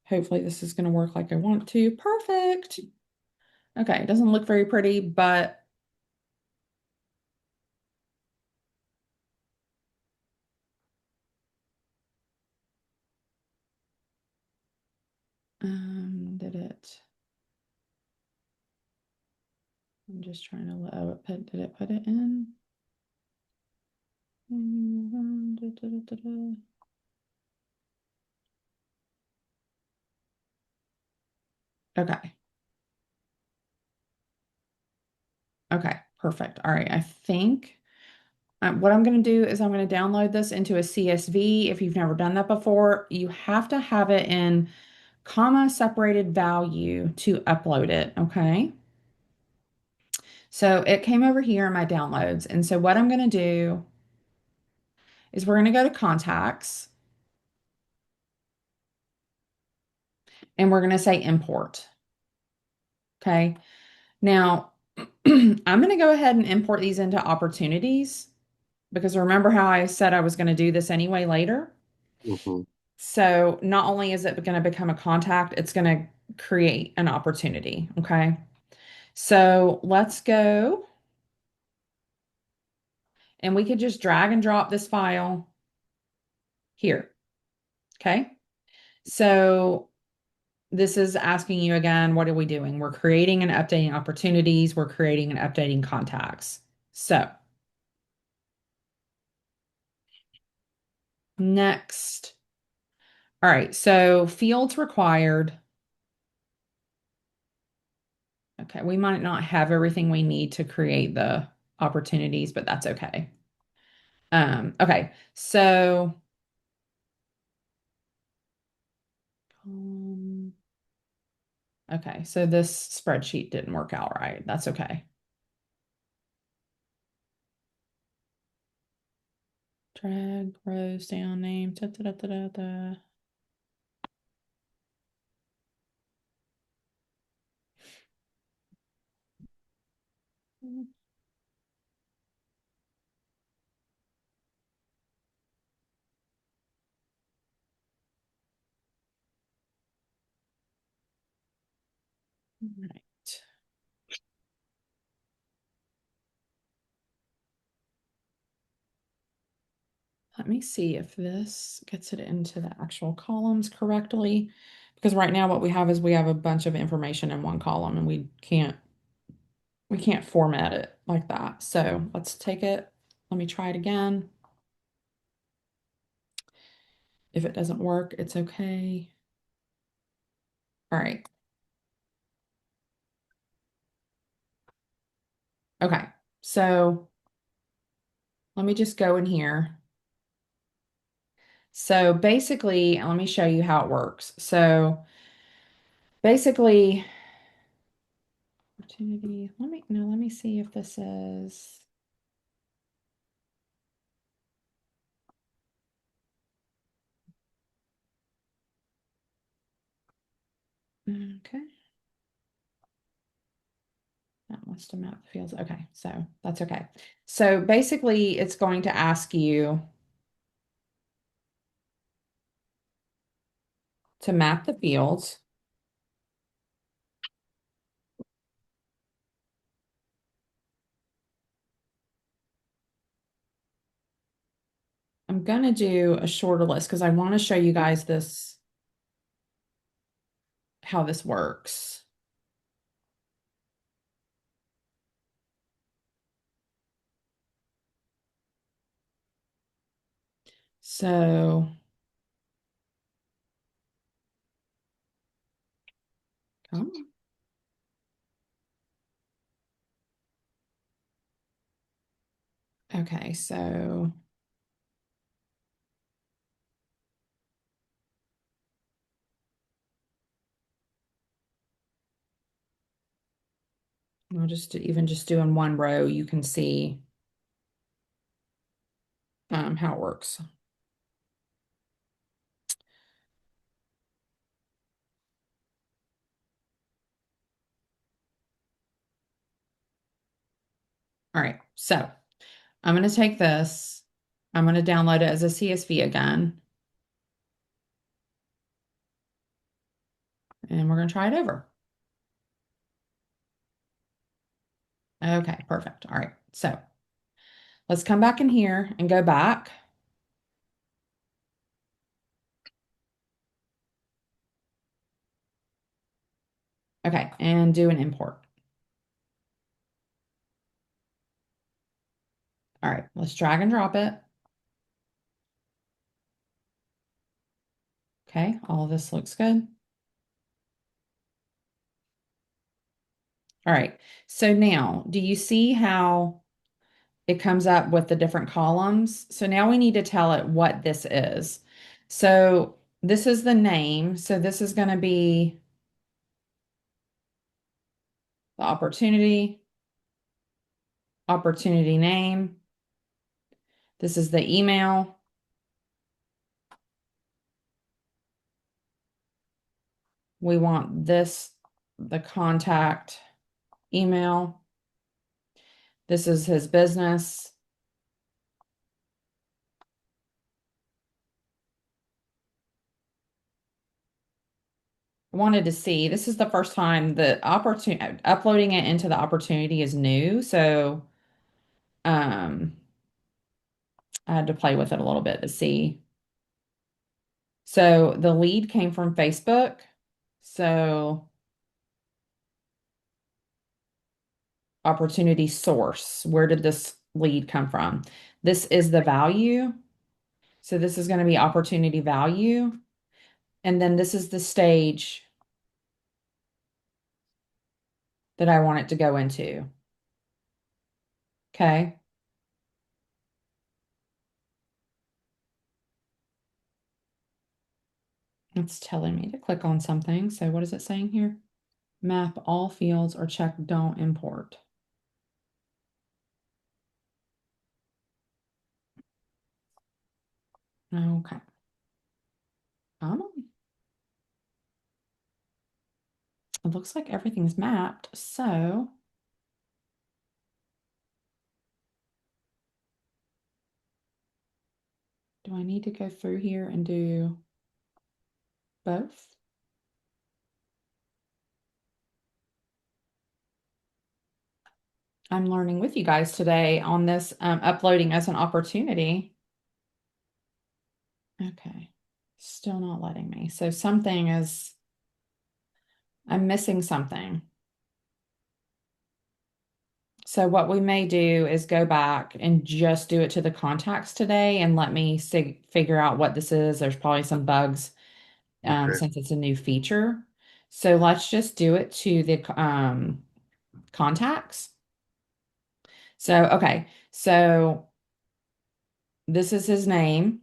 [SPEAKER 2] Hopefully this is going to work like I want to. Perfect. Okay, it doesn't look very pretty, but did it? I'm just trying to, oh, did it put it in? Okay. Okay, perfect. All right, I think what I'm going to do is I'm going to download this into a CSV. If you've never done that before, you have to have it in comma separated value to upload it, okay? So it came over here in my downloads. And so what I'm going to do is we're going to go to contacts and we're going to say import, okay? Now, I'm going to go ahead and import these into opportunities because remember how I said I was going to do this anyway later?
[SPEAKER 1] Mhm.
[SPEAKER 2] So not only is it going to become a contact, it's going to create an opportunity. Okay. So let's go and we could just drag and drop this file here. Okay. So this is asking you again, what are we doing? We're creating and updating opportunities. We're creating and updating contacts. So next. All right. So fields required. Okay. We might not have everything we need to create the opportunities, but that's okay. Okay, so um, okay, so this spreadsheet didn't work out right. That's okay. Drag rows down name. Da, da, da, da, da, da. Right. Let me see if this gets it into the actual columns correctly. Because right now what we have is we have a bunch of information in one column and we can't format it like that. So let's take it. Let me try it again. If it doesn't work, it's okay. All right. Okay. So let me just go in here. So basically, let me show you how it works. So basically, opportunity, let me see if this is, okay. That wants to map the fields. Okay, so that's okay. So basically, it's going to ask you to map the fields. I'm going to do a shorter list because I want to show you guys this, how this works. So Come on. Okay, so we'll even just doing one row, you can see how it works. All right, so I'm going to take this, I'm going to download it as a CSV again, and we're going to try it over. Okay, perfect. All right, so let's come back in here and go back. Okay, and do an import. All right, let's drag and drop it. Okay, all of this looks good. All right, so now do you see how it comes up with the different columns? So now we need to tell it what this is. So this is the name. So this is going to be the opportunity name. This is the email. We want this, the contact email. This is his business. I wanted to see, this is the first time the opportunity uploading it into the opportunity is new. So um I had to play with it a little bit to see. So the lead came from Facebook. So opportunity source, where did this lead come from? This is the value. So this is going to be opportunity value. And then this is the stage that I want it to go into. Okay. It's telling me to click on something. So what is it saying here? Map all fields or check don't import. Okay. It looks like everything's mapped. So do I need to go through here and do both? I'm learning with you guys today on this uploading as an opportunity. Okay, still not letting me. So something is, I'm missing something. So what we may do is go back and just do it to the contacts today and let me figure out what this is. There's probably some bugs
[SPEAKER 1] Okay.
[SPEAKER 2] since it's a new feature. So let's just do it to the contacts. So, okay, so this is his name.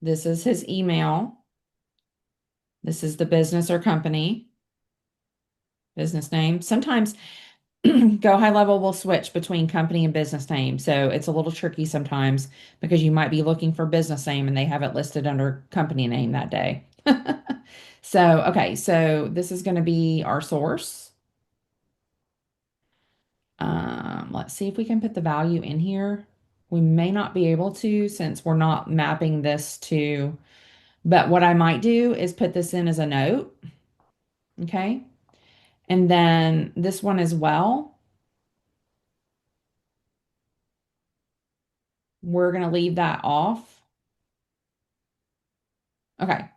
[SPEAKER 2] This is his email. This is the business or company, business name. Sometimes Go High Level will switch between company and business name. So it's a little tricky sometimes because you might be looking for business name and they have it listed under company name that day. So, okay, so this is going to be our source. Let's see if we can put the value in here. We may not be able to since we're not mapping this to, but what I might do is put this in as a note. Okay. And then this one as well, we're going to leave that off. Okay.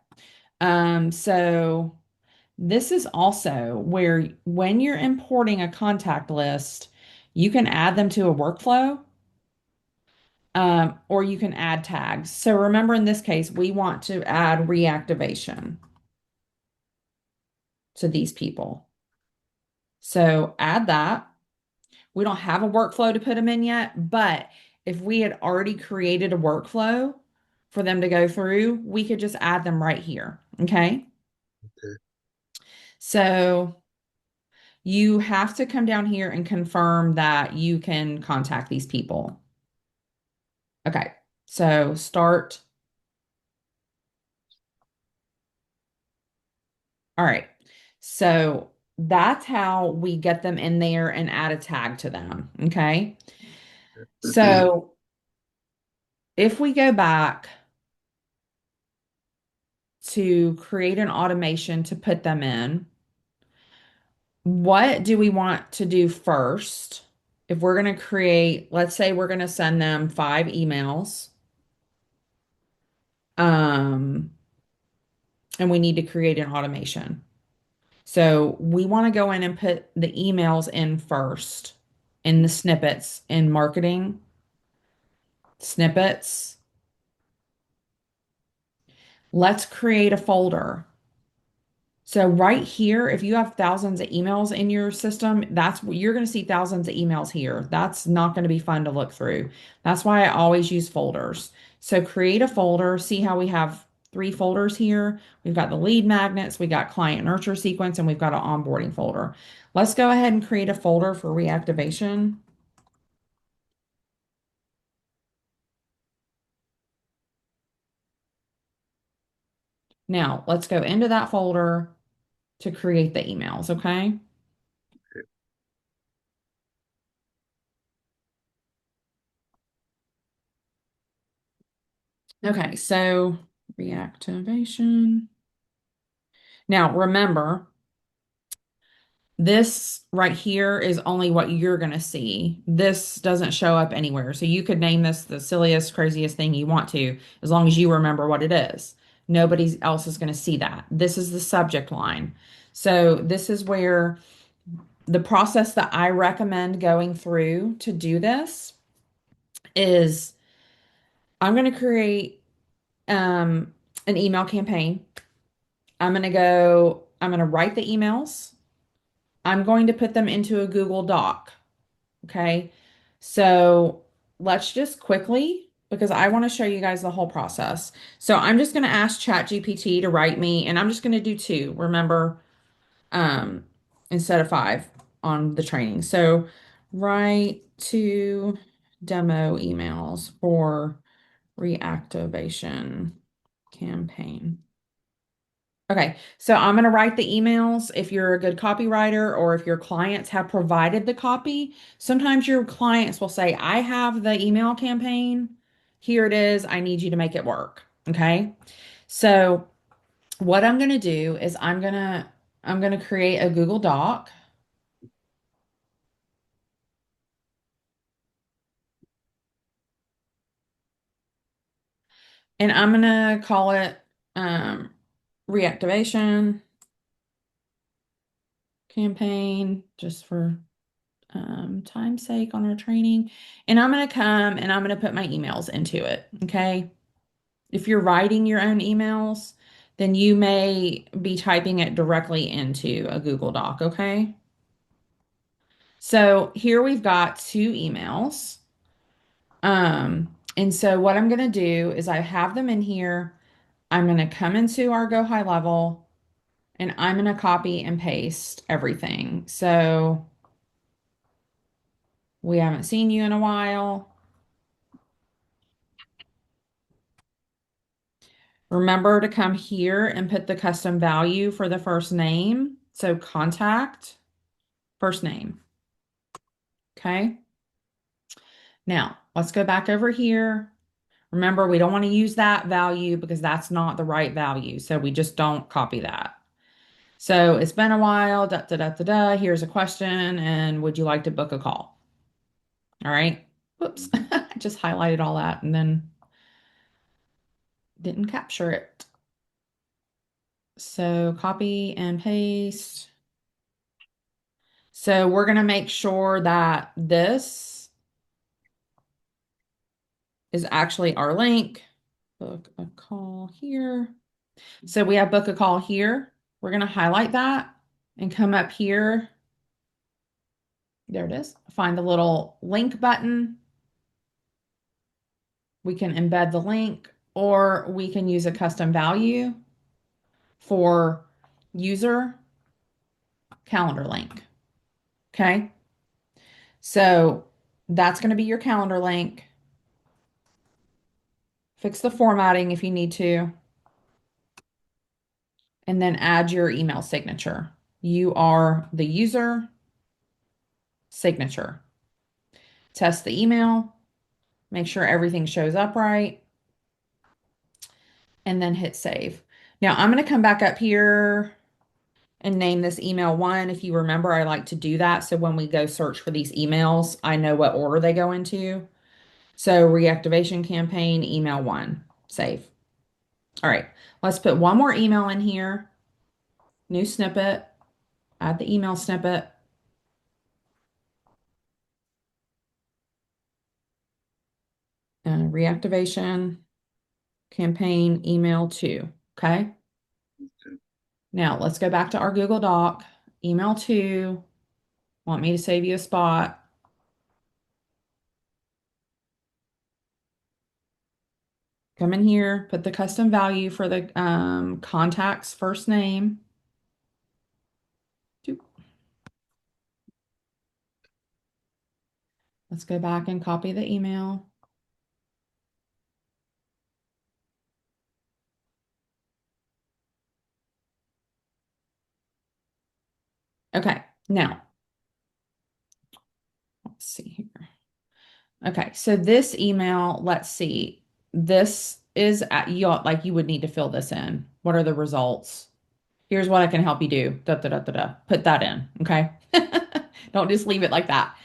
[SPEAKER 2] So this is also where when you're importing a contact list, you can add them to a workflow, or you can add tags. So remember in this case, we want to add reactivation. to these people. So add that. We don't have a workflow to put them in yet, but if we had already created a workflow for them to go through, we could just add them right here. Okay.
[SPEAKER 1] Okay.
[SPEAKER 2] So you have to come down here and confirm that you can contact these people. Okay. So start. All right. So that's how we get them in there and add a tag to them. Okay. So if we go back to create an automation to put them in, what do we want to do first? If we're going to create, let's say we're going to send them 5 emails, um, and we need to create an automation. So we want to go in and put the emails in first in the snippets in marketing, snippets. Let's create a folder. So right here, if you have thousands of emails in your system, that's what you're going to see thousands of emails here. That's not going to be fun to look through. That's why I always use folders. So create a folder. See how we have 3 folders here? We've got the lead magnets, we got client nurture sequence, and we've got an onboarding folder. Let's go ahead and create a folder for reactivation. Now let's go into that folder to create the emails, okay? Okay, so reactivation. Now remember, this right here is only what you're going to see. This doesn't show up anywhere. So you could name this the silliest, craziest thing you want to, as long as you remember what it is. Nobody else is going to see that. This is the subject line. So this is where the process that I recommend going through to do this is I'm going to create an email campaign. I'm going to write the emails. I'm going to put them into a Google Doc. Okay. So let's just quickly, because I want to show you guys the whole process. So I'm just going to ask ChatGPT to write me, and I'm just going to do 2, remember, um, instead of 5 on the training. So write 2 demo emails for reactivation campaign. Okay, so I'm going to write the emails if you're a good copywriter or if your clients have provided the copy. Sometimes your clients will say, I have the email campaign. Here it is. I need you to make it work. Okay. So what I'm going to do is I'm going to create a Google Doc, and I'm going to call it um, reactivation campaign just for time's sake on our training. And I'm going to come and I'm going to put my emails into it. Okay. If you're writing your own emails, then you may be typing it directly into a Google Doc. Okay. So here we've got 2 emails. And so what I'm going to do is I have them in here. I'm going to come into our Go High Level and I'm going to copy and paste everything. So we haven't seen you in a while. Remember to come here and put the custom value for the first name. So contact, first name. Okay. Now let's go back over here. Remember, we don't want to use that value because that's not the right value. So we just don't copy that. So it's been a while, da, da, da, da, da. Here's a question. And would you like to book a call? All right. Whoops. I just highlighted all that and then didn't capture it. So copy and paste. So we're going to make sure that this is actually our link. Book a call here. So we have book a call here. We're going to highlight that and come up here. There it is. Find the little link button. We can embed the link, or we can use a custom value for user calendar link. Okay. So that's going to be your calendar link. Fix the formatting if you need to, and then add your email signature. You are the user signature. Test the email, make sure everything shows up right, and then hit save. Now I'm going to come back up here and name this email one. If you remember, I like to do that. So when we go search for these emails, I know what order they go into. So reactivation campaign, email one, save. All right, let's put one more email in here, new snippet, add the email snippet, and reactivation campaign, email two. Okay. Now let's go back to our Google Doc, email two, want me to save you a spot. Come in here, put the custom value for the contact's first name. Let's go back and copy the email. Okay, now let's see here. Okay, so this email, let's see. This is like you would need to fill this in. What are the results? Here's what I can help you do. Da, da, da, da, da. Put that in, okay? Don't just leave it like that.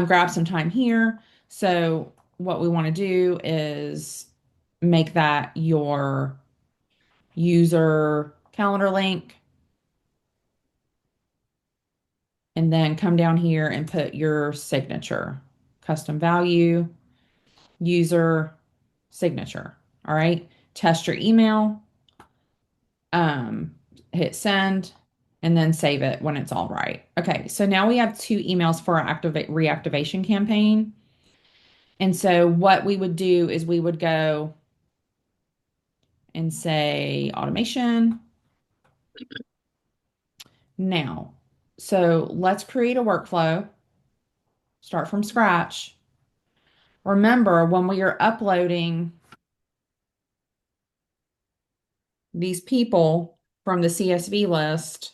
[SPEAKER 2] Grab some time here. So what we want to do is make that your user calendar link, and then come down here and put your signature, custom value, user signature. All right. Test your email, um, hit send, and then save it when it's all right. Okay. So now we have two emails for our reactivation campaign. And so what we would do is we would go and say automation. Now, so let's create a workflow, start from scratch. Remember, when we are uploading these people from the CSV list,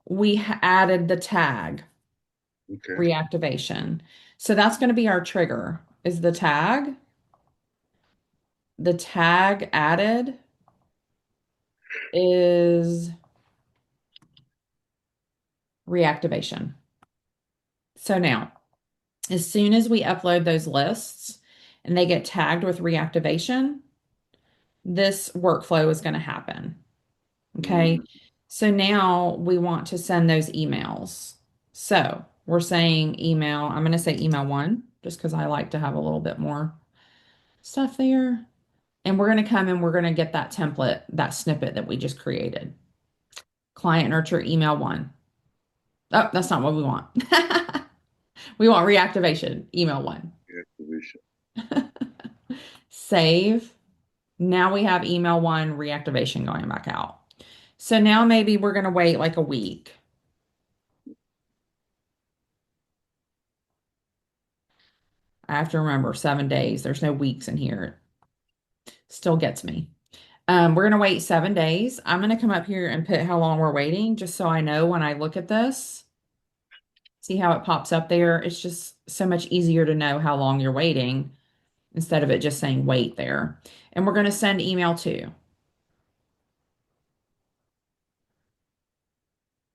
[SPEAKER 2] we added the tag
[SPEAKER 1] Okay.
[SPEAKER 2] reactivation. So that's going to be our trigger is the tag. The tag added is reactivation. So now, as soon as we upload those lists and they get tagged with reactivation, this workflow is going to happen. Okay.
[SPEAKER 1] Mm,
[SPEAKER 2] So now we want to send those emails. So we're saying email, I'm going to say email one, just because I like to have a little bit more stuff there. And we're going to come and we're going to get that template, that snippet that we just created. Client nurture email one. Oh, that's not what we want. We want reactivation, email one.
[SPEAKER 1] yeah, activation.
[SPEAKER 2] Save. Now we have email one reactivation going back out. So now maybe we're going to wait like a week. I have to remember 7 days. There's no weeks in here. It still gets me. We're going to wait 7 days. I'm going to come up here and put how long we're waiting just so I know when I look at this. See how it pops up there? It's just so much easier to know how long you're waiting instead of it just saying wait there. And we're going to send email two.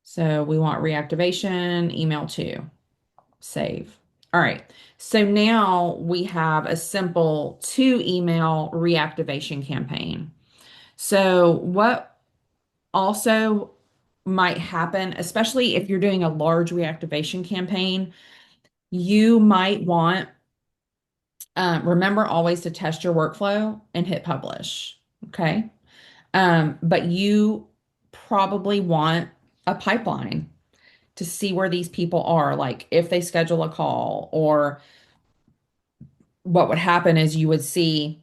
[SPEAKER 2] So we want reactivation, email two, save. All right. So now we have a simple 2 email reactivation campaign. So what also might happen, especially if you're doing a large reactivation campaign, you might want, remember always to test your workflow and hit publish. Okay. But you probably want a pipeline to see where these people are, like if they schedule a call, or what would happen is you would see,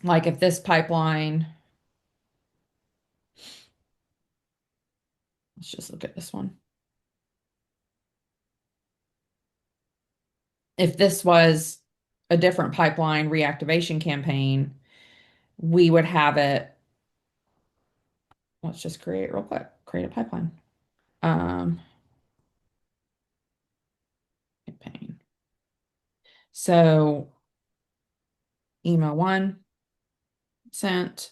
[SPEAKER 2] like, if this pipeline, let's just look at this one. If this was a different pipeline reactivation campaign, we would have it. Let's just create real quick, create a pipeline. Um, Campaign. So email one sent,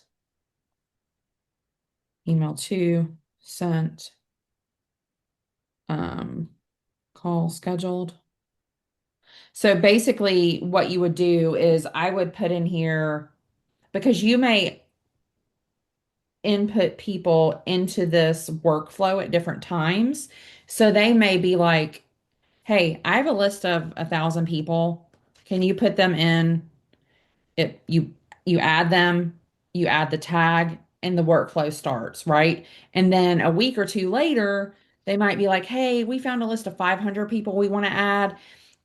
[SPEAKER 2] email two sent, um, call scheduled. So basically, what you would do is I would put in here, because you may input people into this workflow at different times. So they may be like, hey, I have a list of 1,000 people. Can you put them in? It you add them, you add the tag, and the workflow starts, right? And then a week or two later, they might be like, hey, we found a list of 500 people we want to add.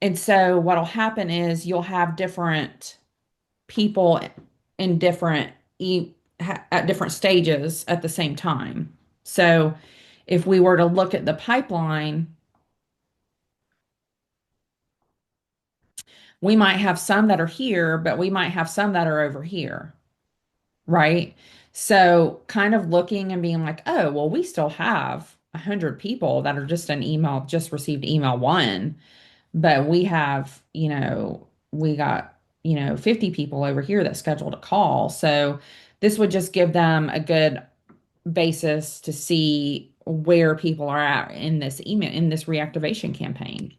[SPEAKER 2] And so what'll happen is you'll have different people in different at different stages at the same time. So if we were to look at the pipeline, we might have some that are here, but we might have some that are over here, right? So kind of looking and being like, oh, well, we still have 100 people that are just an email, just received email one, but we have, we got, 50 people over here that scheduled a call. So this would just give them a good basis to see where people are at in this email, in this reactivation campaign.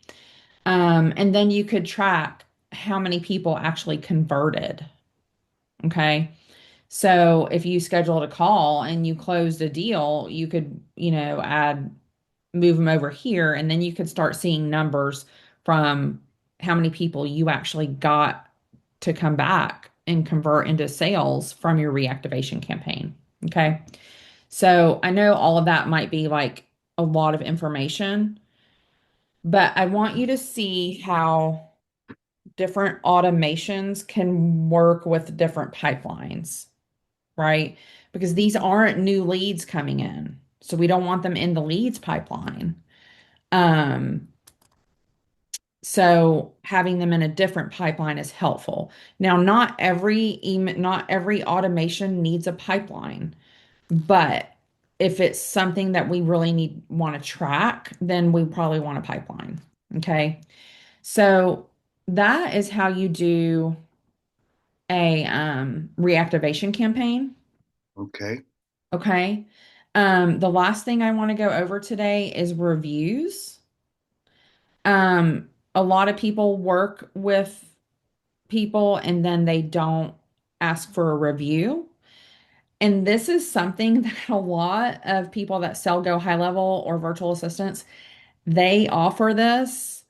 [SPEAKER 2] And then you could track how many people actually converted. Okay. So if you scheduled a call and you closed a deal, you could, move them over here, and then you could start seeing numbers from how many people you actually got to come back and convert into sales from your reactivation campaign. Okay. So I know all of that might be like a lot of information, but I want you to see how different automations can work with different pipelines, right? Because these aren't new leads coming in. So we don't want them in the leads pipeline. Um, so having them in a different pipeline is helpful. Now, not every automation needs a pipeline. But if it's something that we really want to track, then we probably want a pipeline. Okay. So that is how you do a reactivation campaign.
[SPEAKER 1] Okay.
[SPEAKER 2] Okay. The last thing I want to go over today is reviews. A lot of people work with people and then they don't ask for a review. And this is something that a lot of people that sell Go High Level or virtual assistants, they offer this.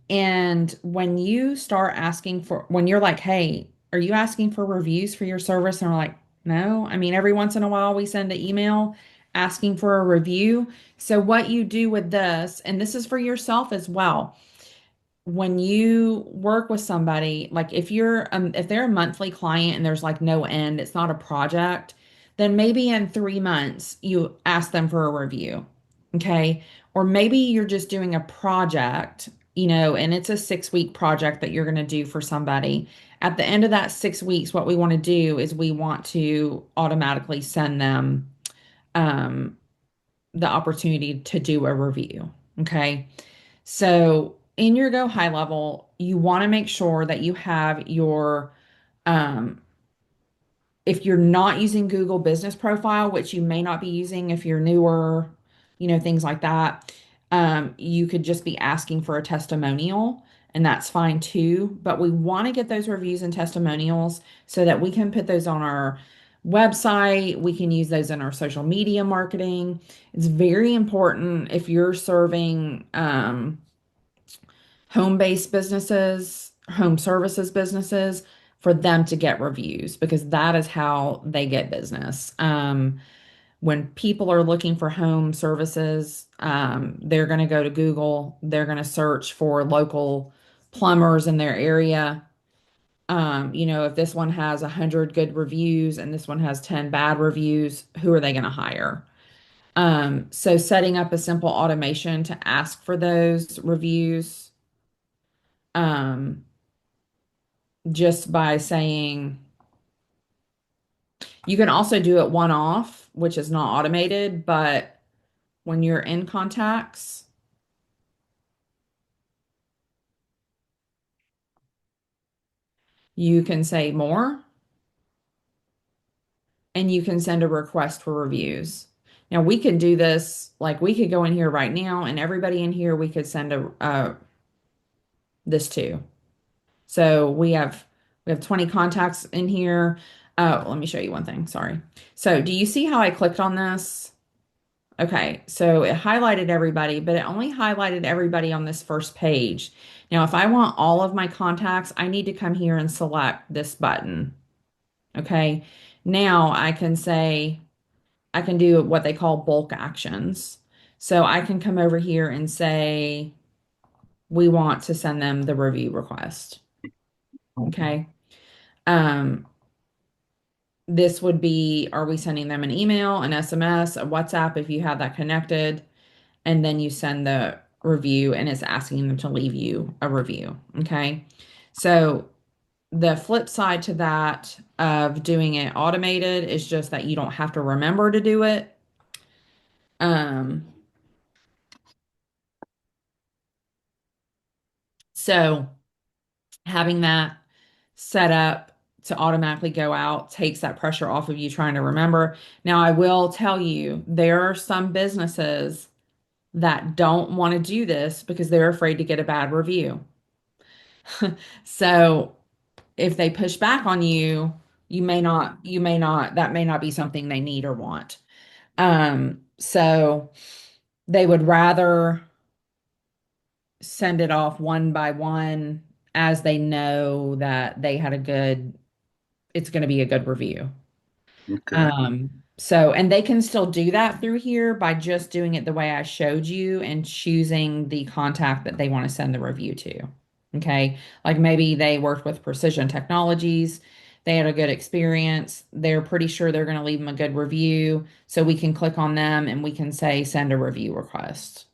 [SPEAKER 2] And when you start asking for, when you're like, hey, are you asking for reviews for your service? And we're like, no. I mean, every once in a while we send an email asking for a review. So what you do with this, and this is for yourself as well, when you work with somebody, like if they're a monthly client and there's like no end, it's not a project, then maybe in 3 months you ask them for a review. Okay. Or maybe you're just doing a project, and it's a 6 week project that you're going to do for somebody. At the end of that 6 weeks, what we want to do is we want to automatically send them um, the opportunity to do a review. Okay. So in your Go High Level, you want to make sure that you have um, if you're not using Google Business Profile, which you may not be using if you're newer, things like that, you could just be asking for a testimonial, and that's fine too. But we want to get those reviews and testimonials so that we can put those on our website. We can use those in our social media marketing. It's very important if you're serving home-based businesses, home services businesses, for them to get reviews because that is how they get business. when people are looking for home services, they're going to go to Google, they're going to search for local plumbers in their area. If this one has 100 good reviews and this one has 10 bad reviews, who are they going to hire? So setting up a simple automation to ask for those reviews, um, just by saying, you can also do it one off, which is not automated, but when you're in contacts, you can say more and you can send a request for reviews. Now we could do this, like we could go in here right now and everybody in here we could send this to. So we have 20 contacts in here. Let me show you one thing. Sorry. So do you see how I clicked on this? Okay, so it highlighted everybody, but it only highlighted everybody on this first page. Now, if I want all of my contacts, I need to come here and select this button. Okay, now I can do what they call bulk actions. So I can come over here and say, we want to send them the review request. Okay. Um, this would be, are we sending them an email, an SMS, a WhatsApp if you have that connected? And then you send the review and it's asking them to leave you a review. Okay. So the flip side to that of doing it automated is just that you don't have to remember to do it. Um, so having that set up to automatically go out takes that pressure off of you trying to remember. Now, I will tell you, there are some businesses that don't want to do this because they're afraid to get a bad review. So if they push back on you, that may not be something they need or want. So they would rather send it off one by one as they know that it's going to be a good review.
[SPEAKER 1] Okay.
[SPEAKER 2] And they can still do that through here by just doing it the way I showed you and choosing the contact that they want to send the review to. Okay. Like maybe they worked with Precision Technologies. They had a good experience. They're pretty sure they're going to leave them a good review. So we can click on them and we can say, send a review request.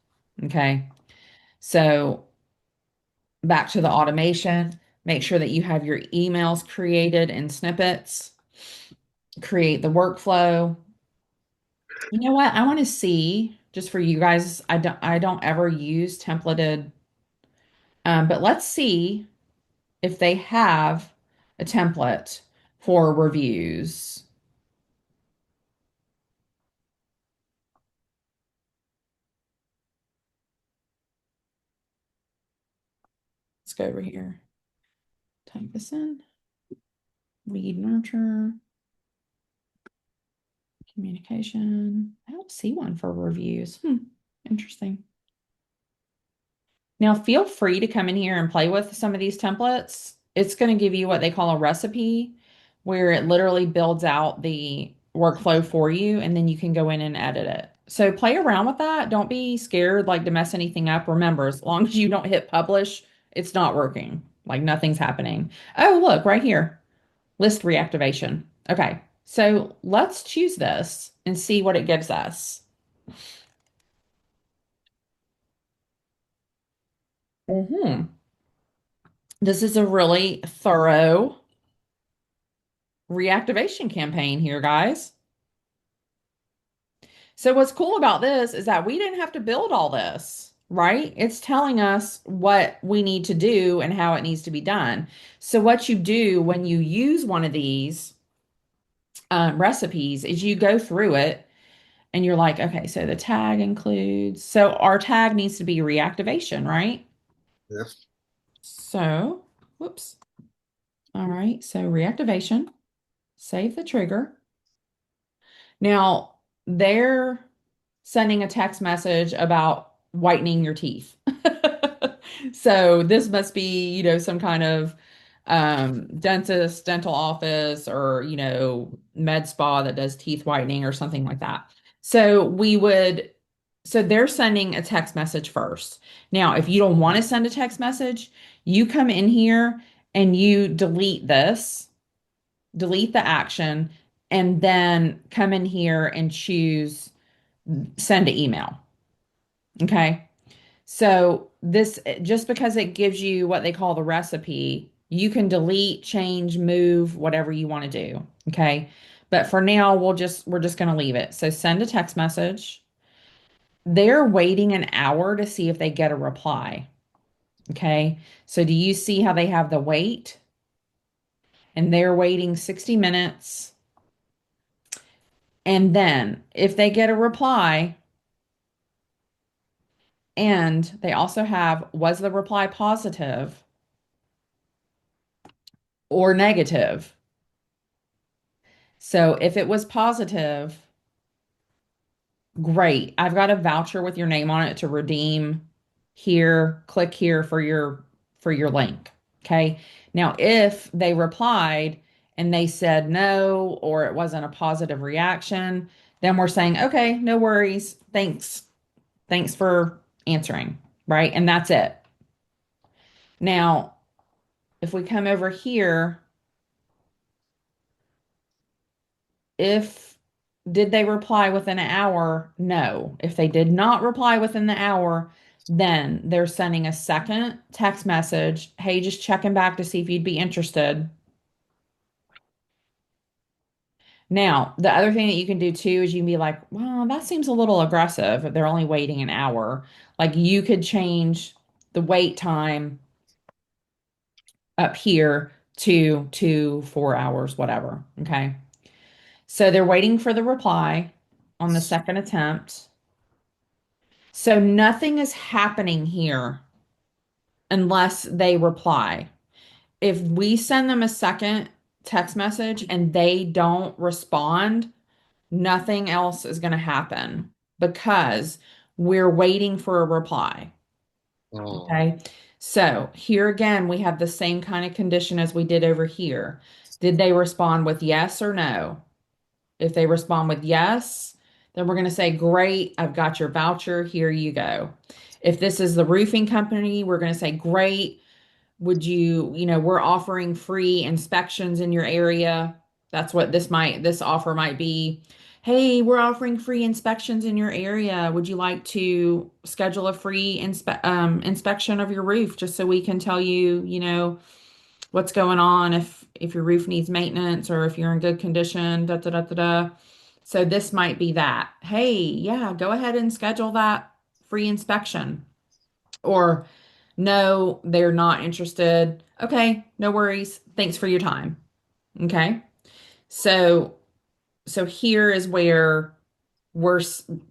[SPEAKER 2] Okay. So back to the automation, make sure that you have your emails created in snippets, create the workflow. You know what? I want to see just for you guys. I don't ever use templated, but let's see if they have a template for reviews. Let's go over here. Type this in. Lead nurture, communication. I don't see one for reviews. Interesting. Now, feel free to come in here and play with some of these templates. It's going to give you what they call a recipe, where it literally builds out the workflow for you, and then you can go in and edit it. So play around with that. Don't be scared like to mess anything up. Remember, as long as you don't hit publish, it's not working. Like nothing's happening. Oh, look, right here. List reactivation. Okay, so let's choose this and see what it gives us. This is a really thorough reactivation campaign here, guys. So what's cool about this is that we didn't have to build all this, right? It's telling us what we need to do and how it needs to be done. So what you do when you use one of these recipes is you go through it and you're like, okay, so the tag includes, so our tag needs to be reactivation, right?
[SPEAKER 1] Yes.
[SPEAKER 2] So, whoops. All right, so reactivation, save the trigger. Now, they're sending a text message about whitening your teeth. So this must be, some kind of dentist, dental office, or, med spa that does teeth whitening or something like that. So so they're sending a text message first. Now, if you don't want to send a text message, you come in here and you delete the action, and then come in here and choose send to email. Okay. So this, just because it gives you what they call the recipe, you can delete, change, move, whatever you want to do. Okay. But for now, we're just going to leave it. So send a text message. They're waiting an hour to see if they get a reply. Okay. So do you see how they have the wait? And they're waiting 60 minutes. And then if they get a reply, and they also have, was the reply positive or negative? So if it was positive, great. I've got a voucher with your name on it to redeem here. Click here for your link. Okay. Now, if they replied and they said no, or it wasn't a positive reaction, then we're saying, okay, no worries. Thanks. Thanks for answering. Right. And that's it. Now, if we come over here, if did they reply within an hour? No. If they did not reply within the hour, then they're sending a second text message. Hey, just checking back to see if you'd be interested. Now, the other thing that you can do too is you can be like, well, that seems a little aggressive if they're only waiting an hour. Like you could change the wait time up here to 4 hours, whatever. Okay. So they're waiting for the reply on the second attempt. So nothing is happening here unless they reply. If we send them a second text message and they don't respond, nothing else is going to happen because we're waiting for a reply.
[SPEAKER 1] Oh,
[SPEAKER 2] Okay. So here again, we have the same kind of condition as we did over here. Did they respond with yes or no? If they respond with yes, then we're going to say, great, I've got your voucher. Here you go. If this is the roofing company, we're going to say, great, would we're offering free inspections in your area. That's what this offer might be. Hey, we're offering free inspections in your area. Would you like to schedule a free inspection of your roof just so we can tell you, what's going on if your roof needs maintenance or if you're in good condition, da da da da da. So this might be that. Hey, yeah, go ahead and schedule that free inspection. Or no, they're not interested. Okay, no worries. Thanks for your time. Okay. So here is where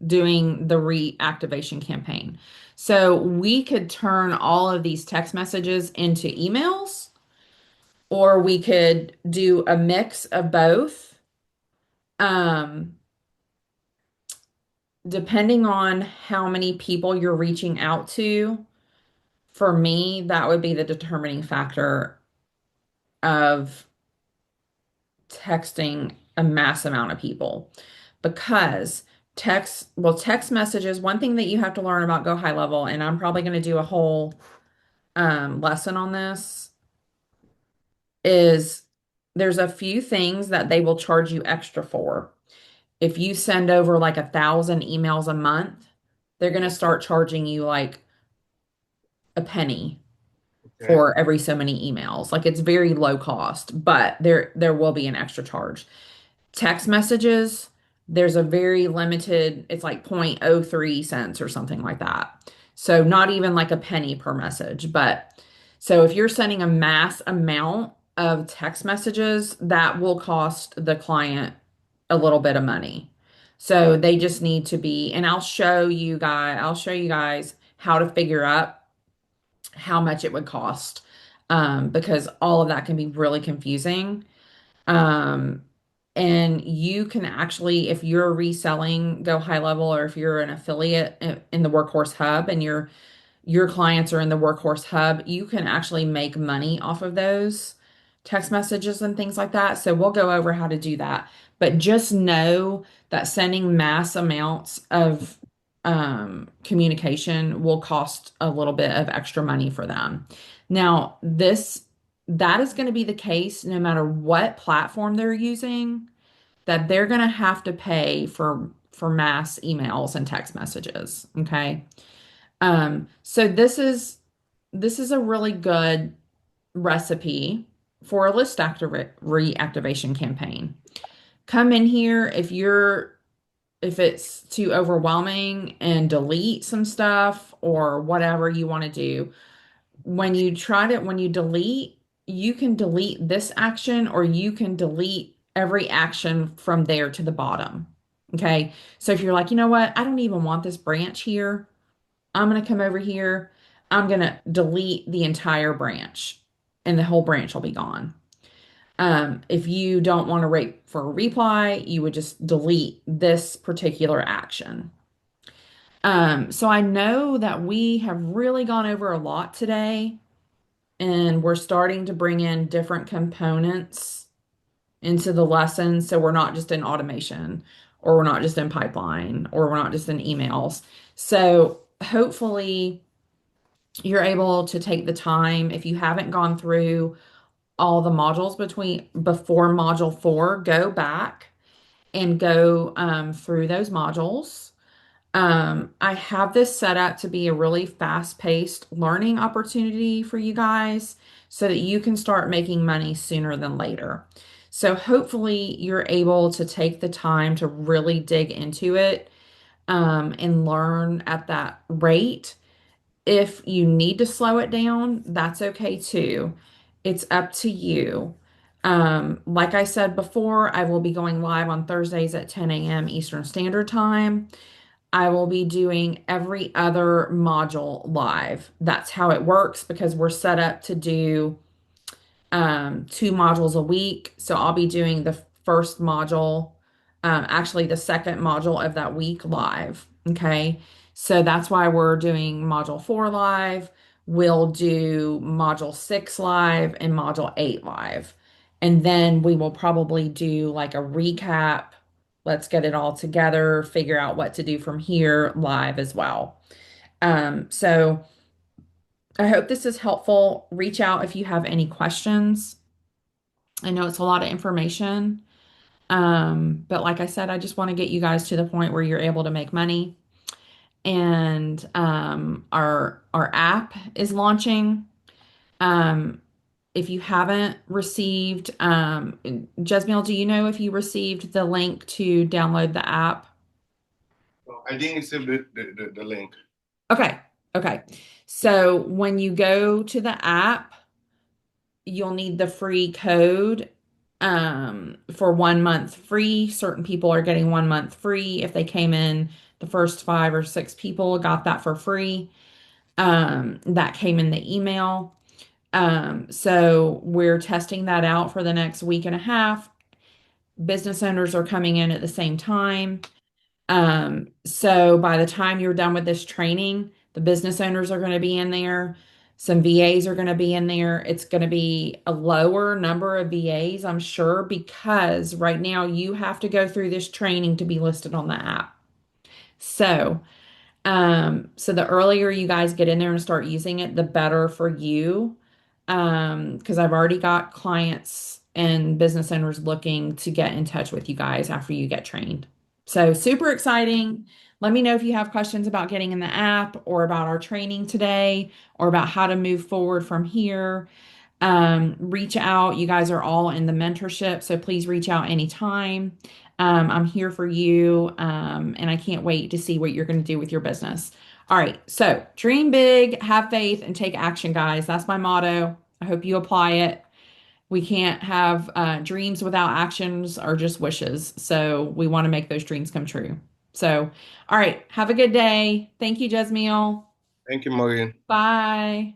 [SPEAKER 2] doing the reactivation campaign. So we could turn all of these text messages into emails, or we could do a mix of both. Um, Depending on how many people you're reaching out to, for me, that would be the determining factor of texting a mass amount of people. Because text messages, one thing that you have to learn about Go High Level, and I'm probably going to do a whole lesson on this, is there's a few things that they will charge you extra for. If you send over like 1,000 emails a month, they're going to start charging you like a penny
[SPEAKER 1] okay.
[SPEAKER 2] for every so many emails. Like it's very low cost, but there will be an extra charge. Text messages, there's a very limited, it's like 0.03 cents or something like that. So not even like a penny per message. But so if you're sending a mass amount of text messages, that will cost the client a little bit of money. So they just need to be, and I'll show you guys how to figure out how much it would cost, because all of that can be really confusing. Um, and you can actually, if you're reselling Go High Level, or if you're an affiliate in the Workhorse Hub and your clients are in the Workhorse Hub, you can actually make money off of those. text messages and things like that. So we'll go over how to do that. But just know that sending mass amounts of communication will cost a little bit of extra money for them. Now, that is going to be the case no matter what platform they're using, that they're going to have to pay for mass emails and text messages. Okay. So this is a really good recipe for a list reactivation campaign. Come in here if it's too overwhelming and delete some stuff or whatever you want to do. When you delete, you can delete this action or you can delete every action from there to the bottom. Okay. So if you're like, you know what, I don't even want this branch here. I'm going to come over here. I'm going to delete the entire branch and the whole branch will be gone. If you don't want to wait for a reply, you would just delete this particular action. So I know that we have really gone over a lot today, and we're starting to bring in different components into the lesson. So we're not just in automation, or we're not just in pipeline, or we're not just in emails. So hopefully you're able to take the time. If you haven't gone through all the modules before module 4, go back and go through those modules. I have this set up to be a really fast-paced learning opportunity for you guys so that you can start making money sooner than later. So hopefully you're able to take the time to really dig into it and learn at that rate. If you need to slow it down, that's okay too. It's up to you. Like I said before, I will be going live on Thursdays at 10 a.m. Eastern Standard Time. I will be doing every other module live. That's how it works because we're set up to do 2 modules a week. So I'll be doing the first module, actually the second module of that week live. Okay. So that's why we're doing module 4 live. We'll do module 6 live and module 8 live. And then we will probably do like a recap. Let's get it all together, figure out what to do from here live as well. So I hope this is helpful. Reach out if you have any questions. I know it's a lot of information. But like I said, I just want to get you guys to the point where you're able to make money. And our app is launching. Um, if you haven't received, Jesmiel, do you know if you received the link to download the app?
[SPEAKER 1] I didn't receive the link.
[SPEAKER 2] Okay, okay. So when you go to the app, you'll need the free code for 1 month free. Certain people are getting 1 month free. If they came in, the first 5 or 6 people got that for free. That came in the email. So we're testing that out for the next week and a half. Business owners are coming in at the same time. So by the time you're done with this training, the business owners are going to be in there. Some VAs are going to be in there. It's going to be a lower number of VAs, I'm sure, because right now you have to go through this training to be listed on the app. So, so the earlier you guys get in there and start using it, the better for you. Because I've already got clients and business owners looking to get in touch with you guys after you get trained. So super exciting. Let me know if you have questions about getting in the app or about our training today or about how to move forward from here. Reach out. You guys are all in the mentorship, so please reach out anytime. I'm here for you, and I can't wait to see what you're going to do with your business. All right, so dream big, have faith, and take action, guys. That's my motto. I hope you apply it. We can't have dreams without actions or just wishes. So we want to make those dreams come true. So, all right, have a good day. Thank you, Jasmine.
[SPEAKER 1] Thank you, Maureen.
[SPEAKER 2] Bye.